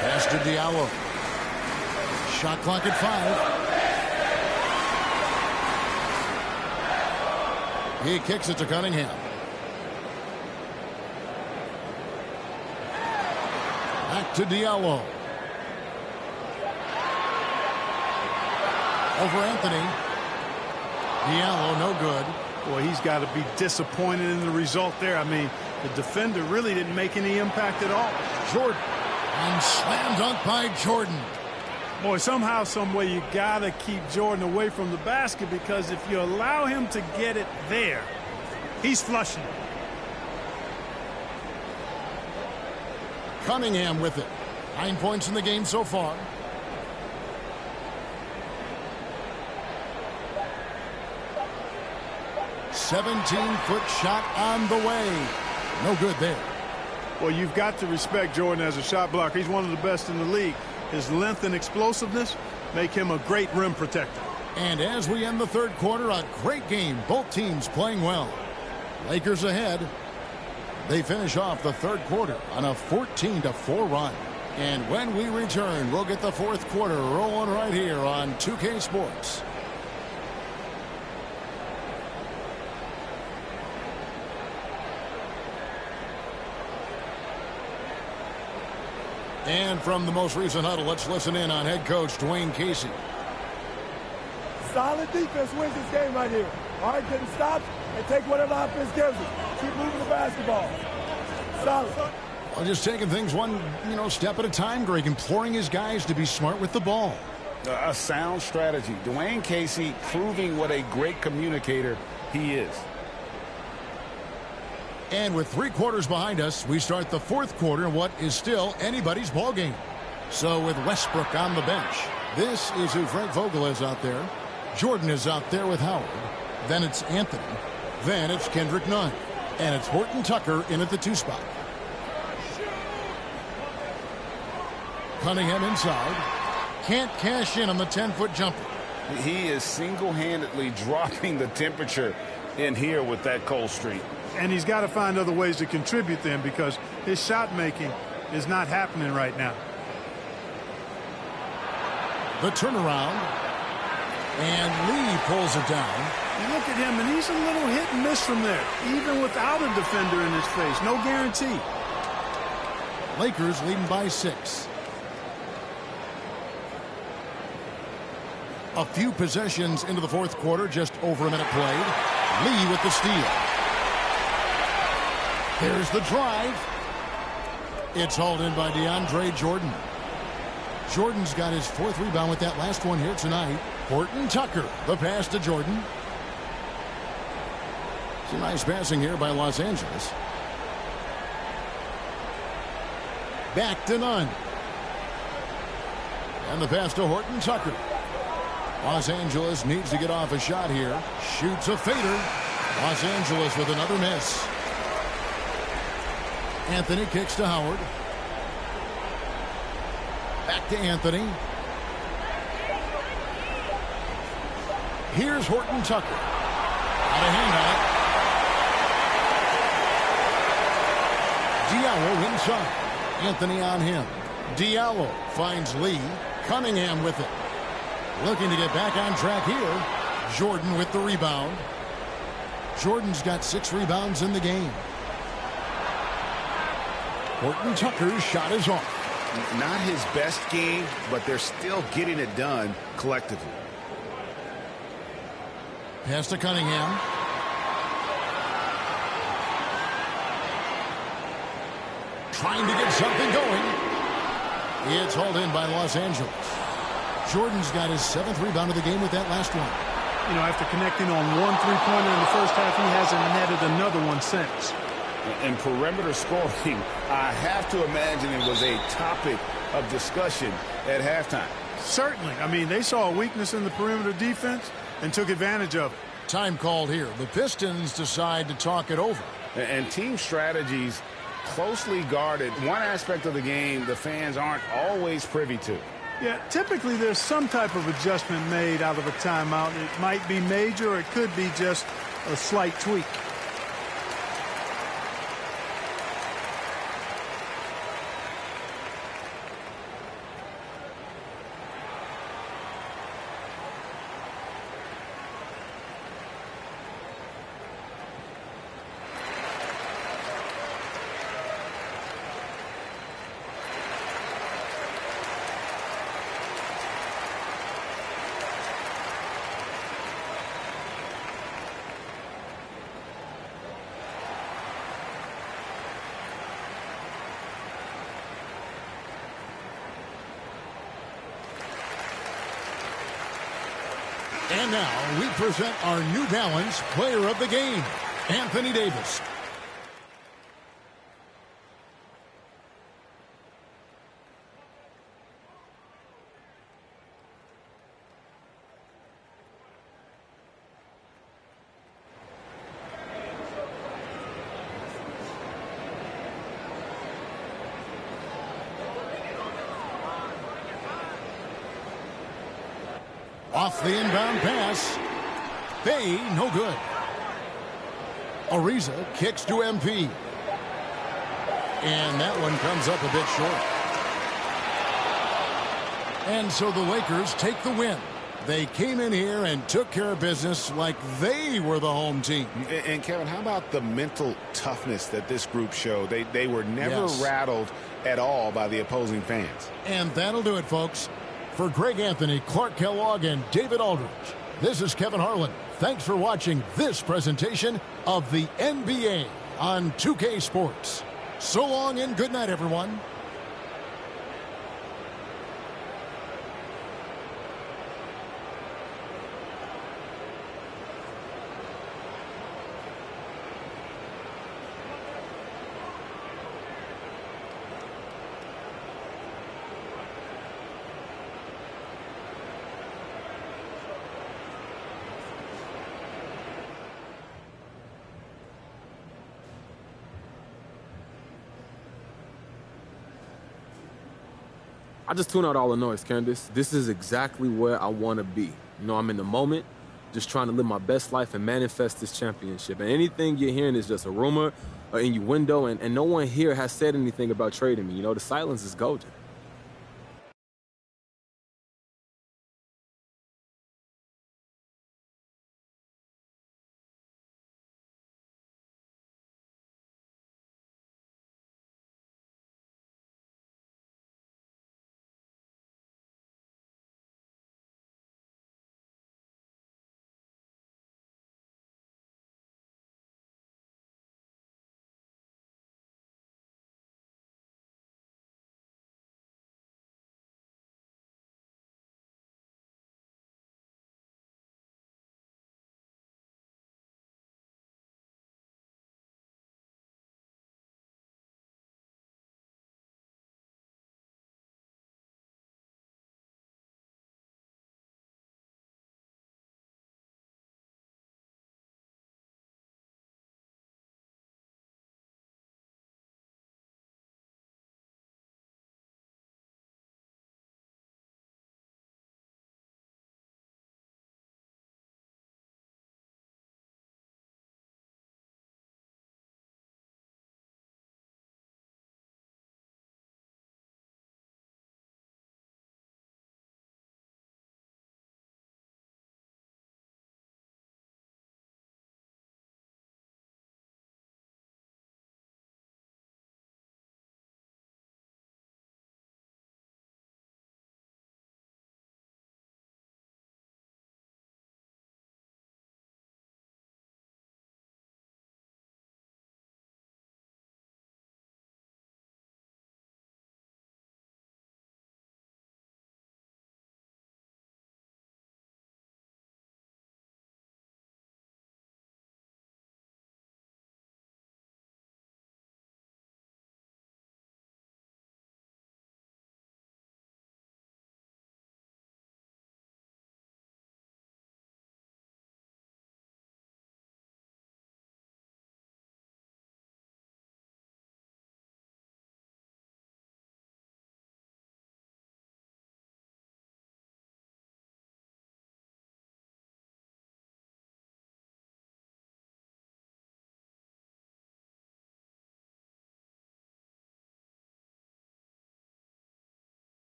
Pass to Diallo. Shot clock at 5. He kicks it to Cunningham. Back to Diallo. Over Anthony. Diallo, no good. Boy, he's got to be disappointed in the result there. I mean, the defender really didn't make any impact at all. Jordan. And slam dunk by Jordan. Boy, somehow, some way, you got to keep Jordan away from the basket, because if you allow him to get it there, he's flushing. Cunningham with it. 9 points in the game so far. .17-foot shot on the way. No good there. Well, you've got to respect Jordan as a shot blocker. He's one of the best in the league. His length and explosiveness make him a great rim protector. And as we end the third quarter, a great game. Both teams playing well. Lakers ahead. They finish off the third quarter on a 14-4 run. And when we return, we'll get the fourth quarter rolling right here on 2K Sports. And from the most recent huddle, let's listen in on head coach Dwayne Casey. Solid defense wins this game right here. Hard getting stopped and take whatever offense gives us. Keep moving the basketball. Solid. Well, just taking things one, step at a time, Greg, imploring his guys to be smart with the ball. A sound strategy. Dwayne Casey proving what a great communicator he is. And with 3 quarters behind us, we start the fourth quarter in what is still anybody's ball game. So with Westbrook on the bench, this is who Frank Vogel is out there. Jordan is out there with Howard. Then it's Anthony. Then it's Kendrick Nunn. And it's Horton Tucker in at the 2 spot. Cunningham inside. Can't cash in on the 10-foot jumper. He is single-handedly dropping the temperature in here with that cold streak. And he's got to find other ways to contribute then, because his shot making is not happening right now. The turnaround. And Lee pulls it down. You look at him, and he's a little hit and miss from there, even without a defender in his face. No guarantee. Lakers leading by 6. A few possessions into the fourth quarter, just over a minute played. Lee with the steal. Here's the drive. It's hauled in by DeAndre Jordan. Jordan's got his 4th rebound with that last one here tonight. Horton Tucker, the pass to Jordan. Some nice passing here by Los Angeles. Back to Nunn. And the pass to Horton Tucker. Los Angeles needs to get off a shot here. Shoots a fader. Los Angeles with another miss. Anthony kicks to Howard. Back to Anthony. Here's Horton Tucker. Out of hand Diallo inside. Anthony on him. Diallo finds Lee. Cunningham with it. Looking to get back on track here. Jordan with the rebound. Jordan's got 6 rebounds in the game. Horton Tucker's shot is off. Not his best game, but they're still getting it done collectively. Pass to Cunningham. Trying to get something going. It's hauled in by Los Angeles. Jordan's got his 7th rebound of the game with that last one. You know, after connecting on 1 3-pointer in the first half, he hasn't netted another one since. And perimeter scoring, I have to imagine it was a topic of discussion at halftime. Certainly. I mean, they saw a weakness in the perimeter defense and took advantage of it. Time called here. The Pistons decide to talk it over. And team strategies closely guarded. One aspect of the game the fans aren't always privy to. Yeah, typically there's some type of adjustment made out of a timeout. It might be major or it could be just a slight tweak. And now we present our New Balance Player of the Game, Anthony Davis. Off the inbound pass. Bay, no good. Ariza kicks to MP. And that one comes up a bit short. And so the Lakers take the win. They came in here and took care of business like they were the home team. And Kevin, how about the mental toughness that this group showed? They were never rattled at all by the opposing fans. And that'll do it, folks. For Greg Anthony, Clark Kellogg, and David Aldridge, this is Kevin Harlan. Thanks for watching this presentation of the NBA on 2K Sports. So long and good night, everyone. I just tune out all the noise, Candace. This is exactly where I want to be. You know, I'm in the moment, just trying to live my best life and manifest this championship. And anything you're hearing is just a rumor, or innuendo, and no one here has said anything about trading me. You know, the silence is golden.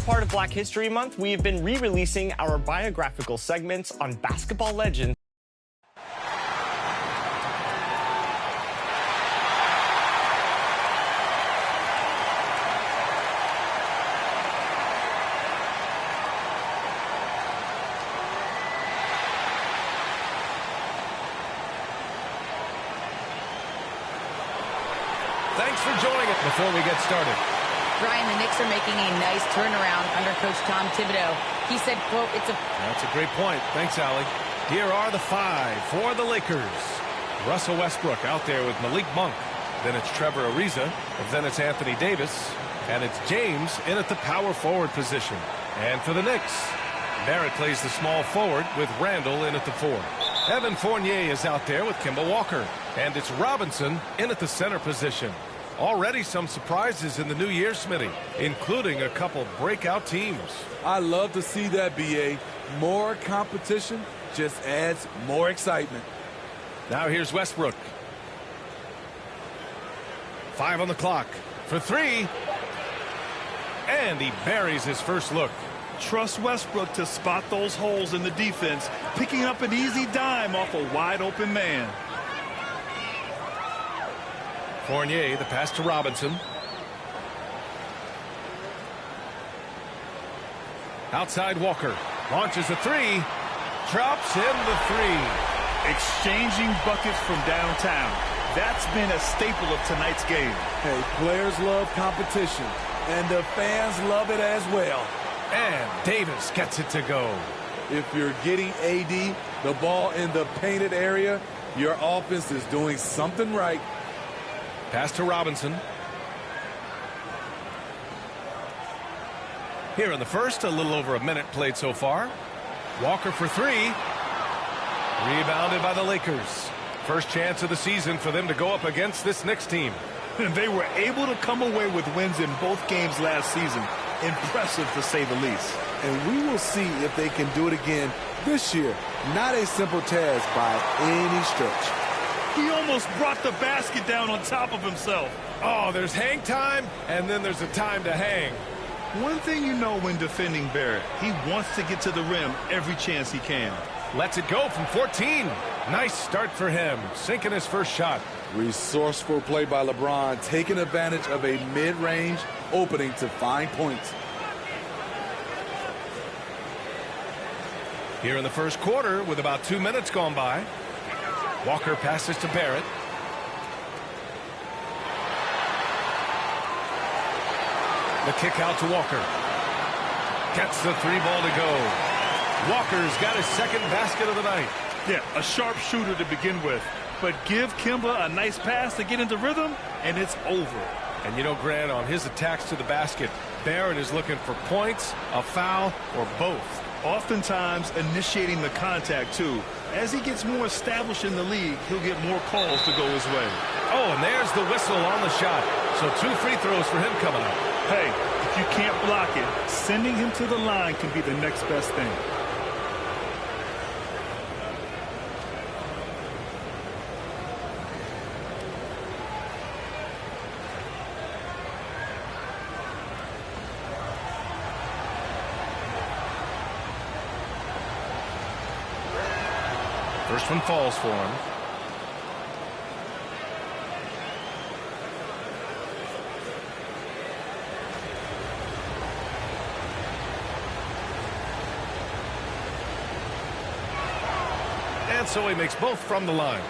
part of Black History Month, we have been re-releasing our biographical segments on basketball legends. Thanks for joining us. Before we get started, Brian, the Knicks are making a nice turnaround under Coach Tom Thibodeau. He said, quote, That's a great point. Thanks, Allie. Here are the 5 for the Lakers. Russell Westbrook out there with Malik Monk. Then it's Trevor Ariza. Then it's Anthony Davis. And it's James in at the power forward position. And for the Knicks, Barrett plays the small forward with Randall in at the 4. Evan Fournier is out there with Kemba Walker. And it's Robinson in at the center position. Already some surprises in the new year, Smitty, including a couple breakout teams. I love to see that, B.A. More competition just adds more excitement. Now here's Westbrook. 5 on the clock for 3. And he buries his first look. Trust Westbrook to spot those holes in the defense, picking up an easy dime off a wide open man. Fournier, the pass to Robinson. Outside Walker. Launches a 3. Drops in the 3. Exchanging buckets from downtown. That's been a staple of tonight's game. Hey, players love competition, and the fans love it as well. And Davis gets it to go. If you're getting AD the ball in the painted area, your offense is doing something right. Pass to Robinson. Here in the first, a little over a minute played so far. Walker for 3. Rebounded by the Lakers. First chance of the season for them to go up against this Knicks team. And they were able to come away with wins in both games last season. Impressive, to say the least. And we will see if they can do it again this year. Not a simple task by any stretch. He almost brought the basket down on top of himself. Oh, there's hang time, and then there's a time to hang. One thing you know when defending Barrett, he wants to get to the rim every chance he can. Lets it go from 14. Nice start for him, sinking his first shot. Resourceful play by LeBron, taking advantage of a mid-range opening to find points. Here in the first quarter, with about 2 minutes gone by, Walker passes to Barrett. The kick out to Walker. Gets the 3 ball to go. Walker's got his second basket of the night. Yeah, a sharp shooter to begin with. But give Kemba a nice pass to get into rhythm, and it's over. And you know, Grant, on his attacks to the basket, Barrett is looking for points, a foul, or both. Oftentimes initiating the contact, too. As he gets more established in the league, he'll get more calls to go his way. Oh, and there's the whistle on the shot. So 2 free throws for him coming up. Hey, if you can't block it, sending him to the line can be the next best thing. First one falls for him. And so he makes both from the line.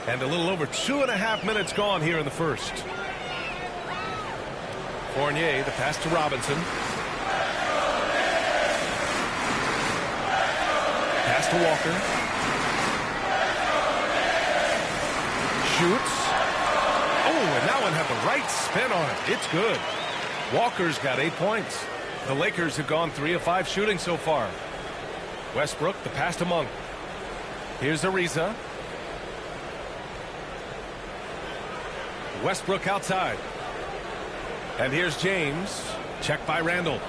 And a little over 2.5 minutes gone here in the first. Fournier, the pass to Robinson. Pass to Walker. Shoots. Oh, and that one had the right spin on it. It's good. Walker's got 8 points. The Lakers have gone 3 of 5 shooting so far. Westbrook, the pass to Monk. Here's Ariza. Westbrook outside. And here's James. Checked by Randall.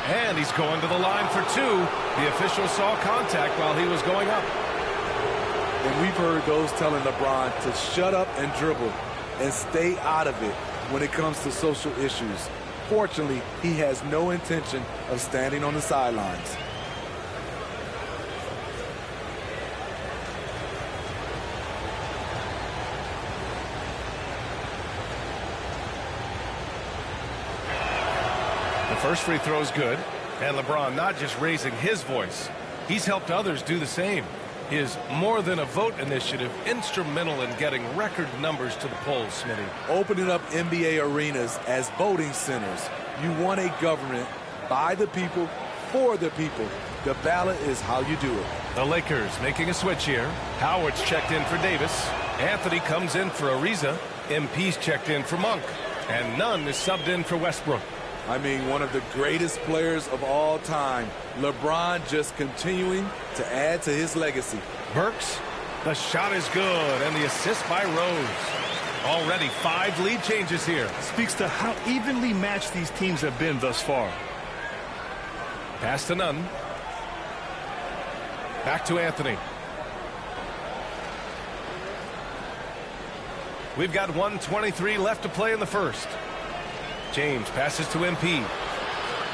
And he's going to the line for 2. The official saw contact while he was going up. And we've heard those telling LeBron to shut up and dribble and stay out of it. when it comes to social issues. Fortunately, he has no intention of standing on the sidelines. The first free throw is good, and LeBron not just raising his voice, he's helped others do the same. His More Than a Vote initiative instrumental in getting record numbers to the polls, Smitty. Opening up NBA arenas as voting centers. You want a government by the people, for the people. The ballot is how you do it. The Lakers making a switch here. Howard's checked in for Davis. Anthony comes in for Ariza. MP's checked in for Monk. And Nunn is subbed in for Westbrook. I mean, one of the greatest players of all time. LeBron just continuing to add to his legacy. Burks, the shot is good, and the assist by Rose. Already 5 lead changes here. Speaks to how evenly matched these teams have been thus far. Pass to Nunn. Back to Anthony. We've got 1:23 left to play in the first. James passes to MP.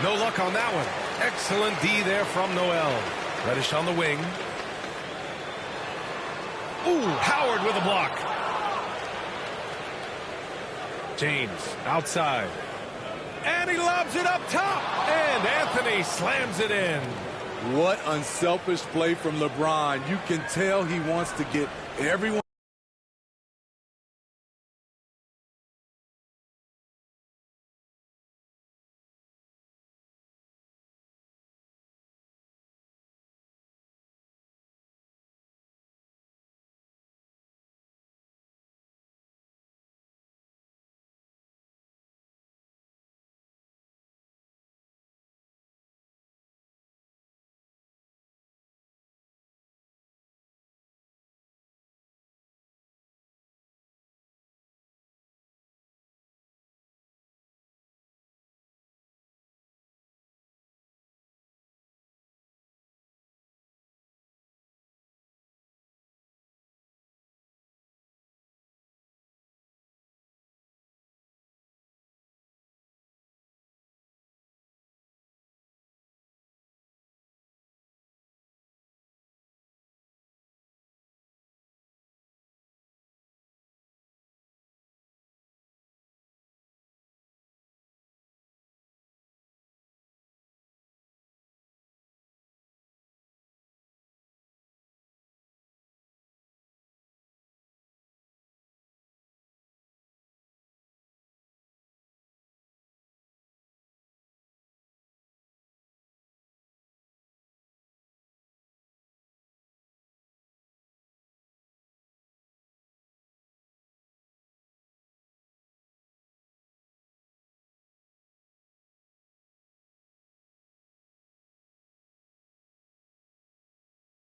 No luck on that one. Excellent D there from Noel. Reddish on the wing. Ooh, Howard with a block. James outside. And he lobs it up top. And Anthony slams it in. What unselfish play from LeBron. You can tell he wants to get everyone.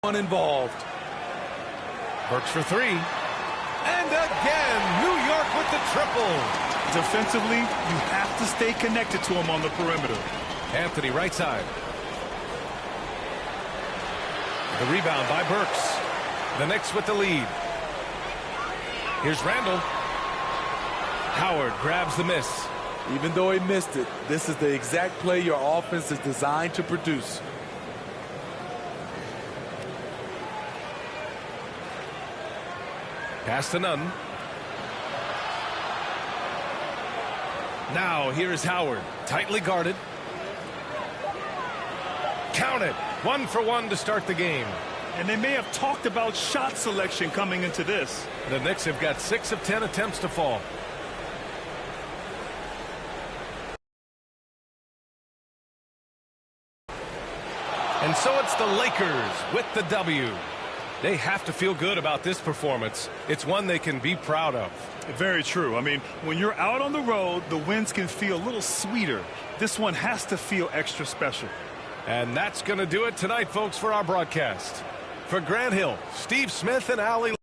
Involved. Burks for 3. And again, New York with the triple. Defensively, you have to stay connected to him on the perimeter. Anthony right side. The rebound by Burks. The Knicks with the lead. Here's Randall. Howard grabs the miss. Even though he missed it, this is the exact play your offense is designed to produce. Pass to Nunn. Now here is Howard, tightly guarded. Count it. 1 for 1 to start the game. And they may have talked about shot selection coming into this. The Knicks have got 6 of 10 attempts to fall. And so it's the Lakers with the W. They have to feel good about this performance. It's one they can be proud of. Very true. I mean, when you're out on the road, the wins can feel a little sweeter. This one has to feel extra special. And that's going to do it tonight, folks, for our broadcast. For Grant Hill, Steve Smith, and Ali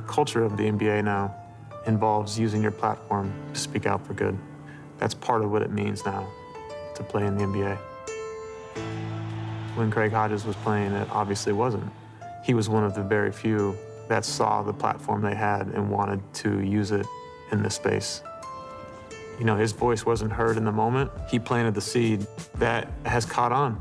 The culture of the NBA now involves using your platform to speak out for good. That's part of what it means now to play in the NBA. When Craig Hodges was playing, it obviously wasn't. He was one of the very few that saw the platform they had and wanted to use it in this space. You know, his voice wasn't heard in the moment. He planted the seed that has caught on.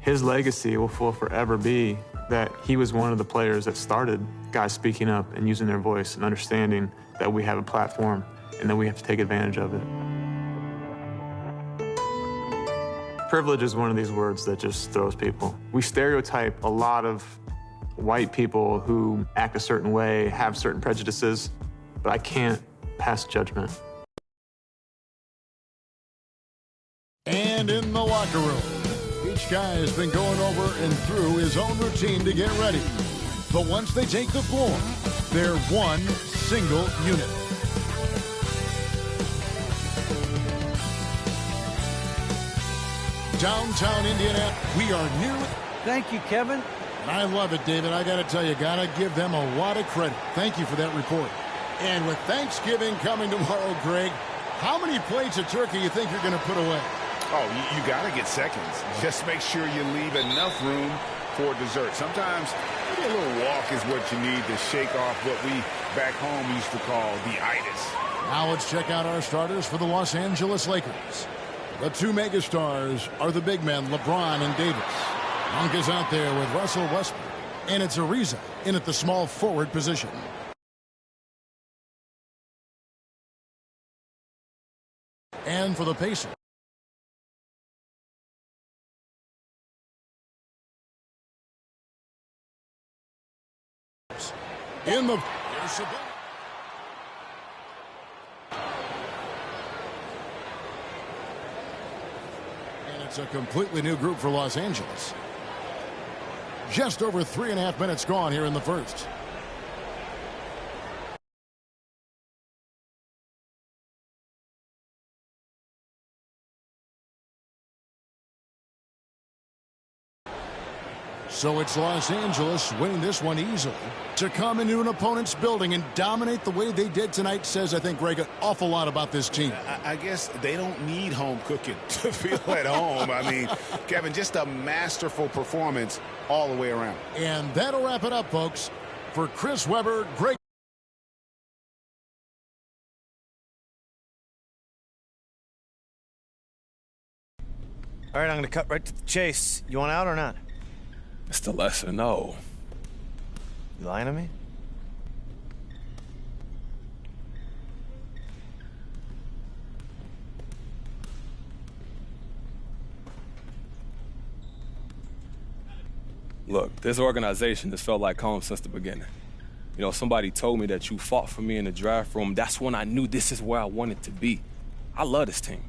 His legacy will forever be that he was one of the players that started guys speaking up and using their voice and understanding that we have a platform and that we have to take advantage of it. Privilege is one of these words that just throws people. We stereotype a lot of white people who act a certain way, have certain prejudices, but I can't pass judgment. And in the locker room, each guy has been going over and through his own routine to get ready. But once they take the floor, they're one single unit. Downtown Indiana, we are near. Thank you, Kevin. And I love it, David. I got to tell you, got to give them a lot of credit. Thank you for that report. And with Thanksgiving coming tomorrow, Greg, how many plates of turkey you think you're going to put away? Oh, you got to get seconds. Just make sure you leave enough room for dessert. Sometimes maybe a little walk is what you need to shake off what we back home used to call the itis. Now let's check out our starters for the Los Angeles Lakers. The two megastars are the big men, LeBron and Davis. Monk is out there with Russell Westbrook, and it's Ariza in at the small forward position. And for the Pacers, in the it's a completely new group for Los Angeles. Just over 3.5 minutes gone here in the first. So it's Los Angeles winning this one easily. To come into an opponent's building and dominate the way they did tonight says, I think, Greg, an awful lot about this team. I guess they don't need home cooking to feel at home. I mean, Kevin, just a masterful performance all the way around. And that'll wrap it up, folks. For Chris Webber, Greg. All right, I'm going to cut right to the chase. You want out or not? Mr. Lesser, no. You lying to me? Look, this organization has felt like home since the beginning. You know, somebody told me that you fought for me in the draft room. That's when I knew this is where I wanted to be. I love this team.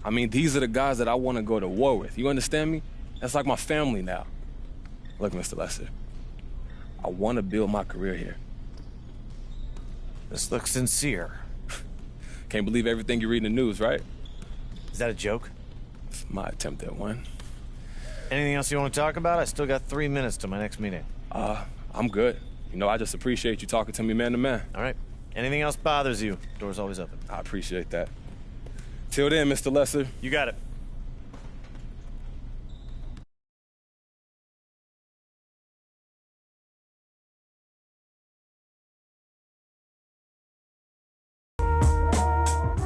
I mean, these are the guys that I want to go to war with. You understand me? That's like my family now. Look, Mr. Lesser, I want to build my career here. This looks sincere. Can't believe everything you read in the news, right? Is that a joke? It's my attempt at one. Anything else you want to talk about? I still got 3 minutes to my next meeting. I'm good. You know, I just appreciate you talking to me man to man. All right. Anything else bothers you, door's always open. I appreciate that. Till then, Mr. Lesser. You got it.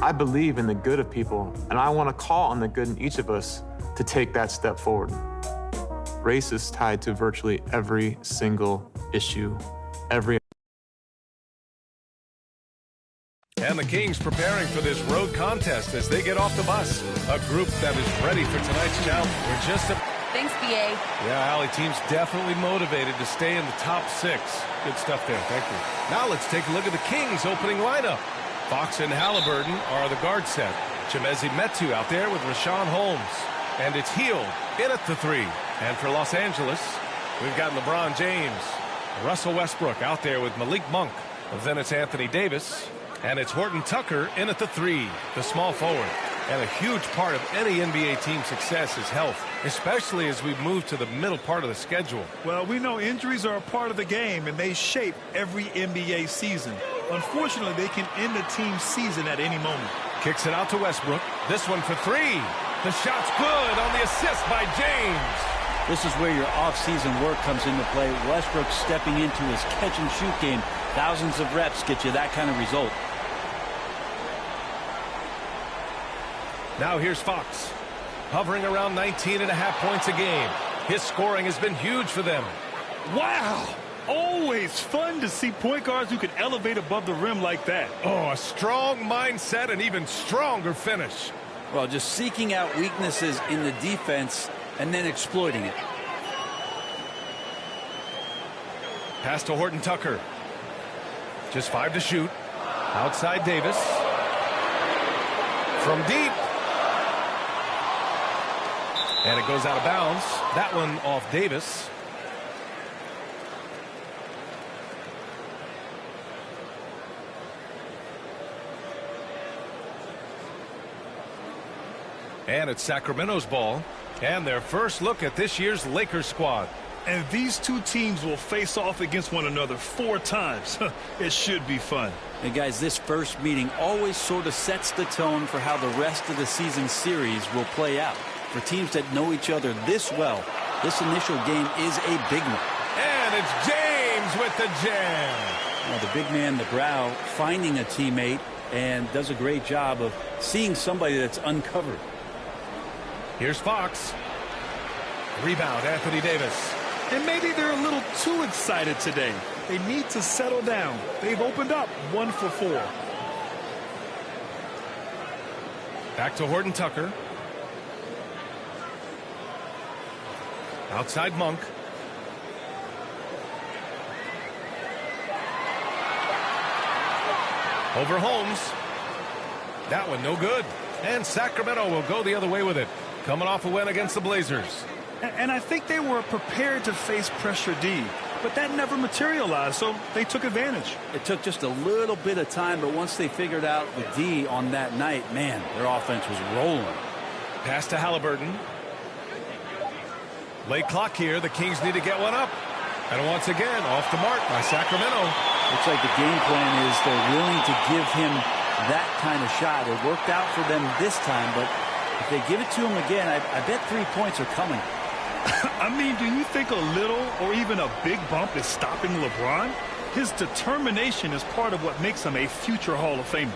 I believe in the good of people, and I want to call on the good in each of us to take that step forward. Race is tied to virtually every single issue, every. And the Kings preparing for this road contest as they get off the bus. A group that is ready for tonight's challenge. We're just a... Thanks, BA. Yeah, Allie, team's definitely motivated to stay in the top 6. Good stuff there. Thank you. Now let's take a look at the Kings' opening lineup. Fox and Halliburton are the guard set. Chimezie Metu out there with Rashawn Holmes. And it's Hield in at the 3. And for Los Angeles, we've got LeBron James. Russell Westbrook out there with Malik Monk. Then it's Anthony Davis. And it's Horton Tucker in at the 3, the small forward. And a huge part of any NBA team's success is health, especially as we move to the middle part of the schedule. Well, we know injuries are a part of the game, and they shape every NBA season. Unfortunately, they can end the team's season at any moment. Kicks it out to Westbrook. This one for three. The shot's good on the assist by James. This is where your off-season work comes into play. Westbrook stepping into his catch-and-shoot game. Thousands of reps get you that kind of result. Now here's Fox, hovering around 19.5 points a game. His scoring has been huge for them. Wow! Always fun to see point guards who can elevate above the rim like that. Oh, a strong mindset and even stronger finish. Well, just seeking out weaknesses in the defense and then exploiting it. Pass to Horton Tucker. Just 5 to shoot. Outside Davis. From deep. And it goes out of bounds. That one off Davis. And it's Sacramento's ball. And their first look at this year's Lakers squad. And these two teams will face off against one another 4 times. It should be fun. And guys, this first meeting always sort of sets the tone for how the rest of the season series will play out. For teams that know each other this well, this initial game is a big one. And it's James with the jam. Now, the big man, the Brow, finding a teammate and does a great job of seeing somebody that's uncovered. Here's Fox. Rebound, Anthony Davis. And maybe they're a little too excited today. They need to settle down. They've opened up 1 for 4. Back to Horton Tucker. Outside Monk. Over Holmes. That one no good. And Sacramento will go the other way with it. Coming off a win against the Blazers. And I think they were prepared to face pressure D, but that never materialized, so they took advantage. It took just a little bit of time, but once they figured out the D on that night, man, their offense was rolling. Pass to Halliburton. Late clock here. The Kings need to get one up. And once again, off the mark by Sacramento. Looks like the game plan is they're willing to give him that kind of shot. It worked out for them this time, but if they give it to him again, I bet 3 points are coming. I mean, do you think a little or even a big bump is stopping LeBron? His determination is part of what makes him a future Hall of Famer.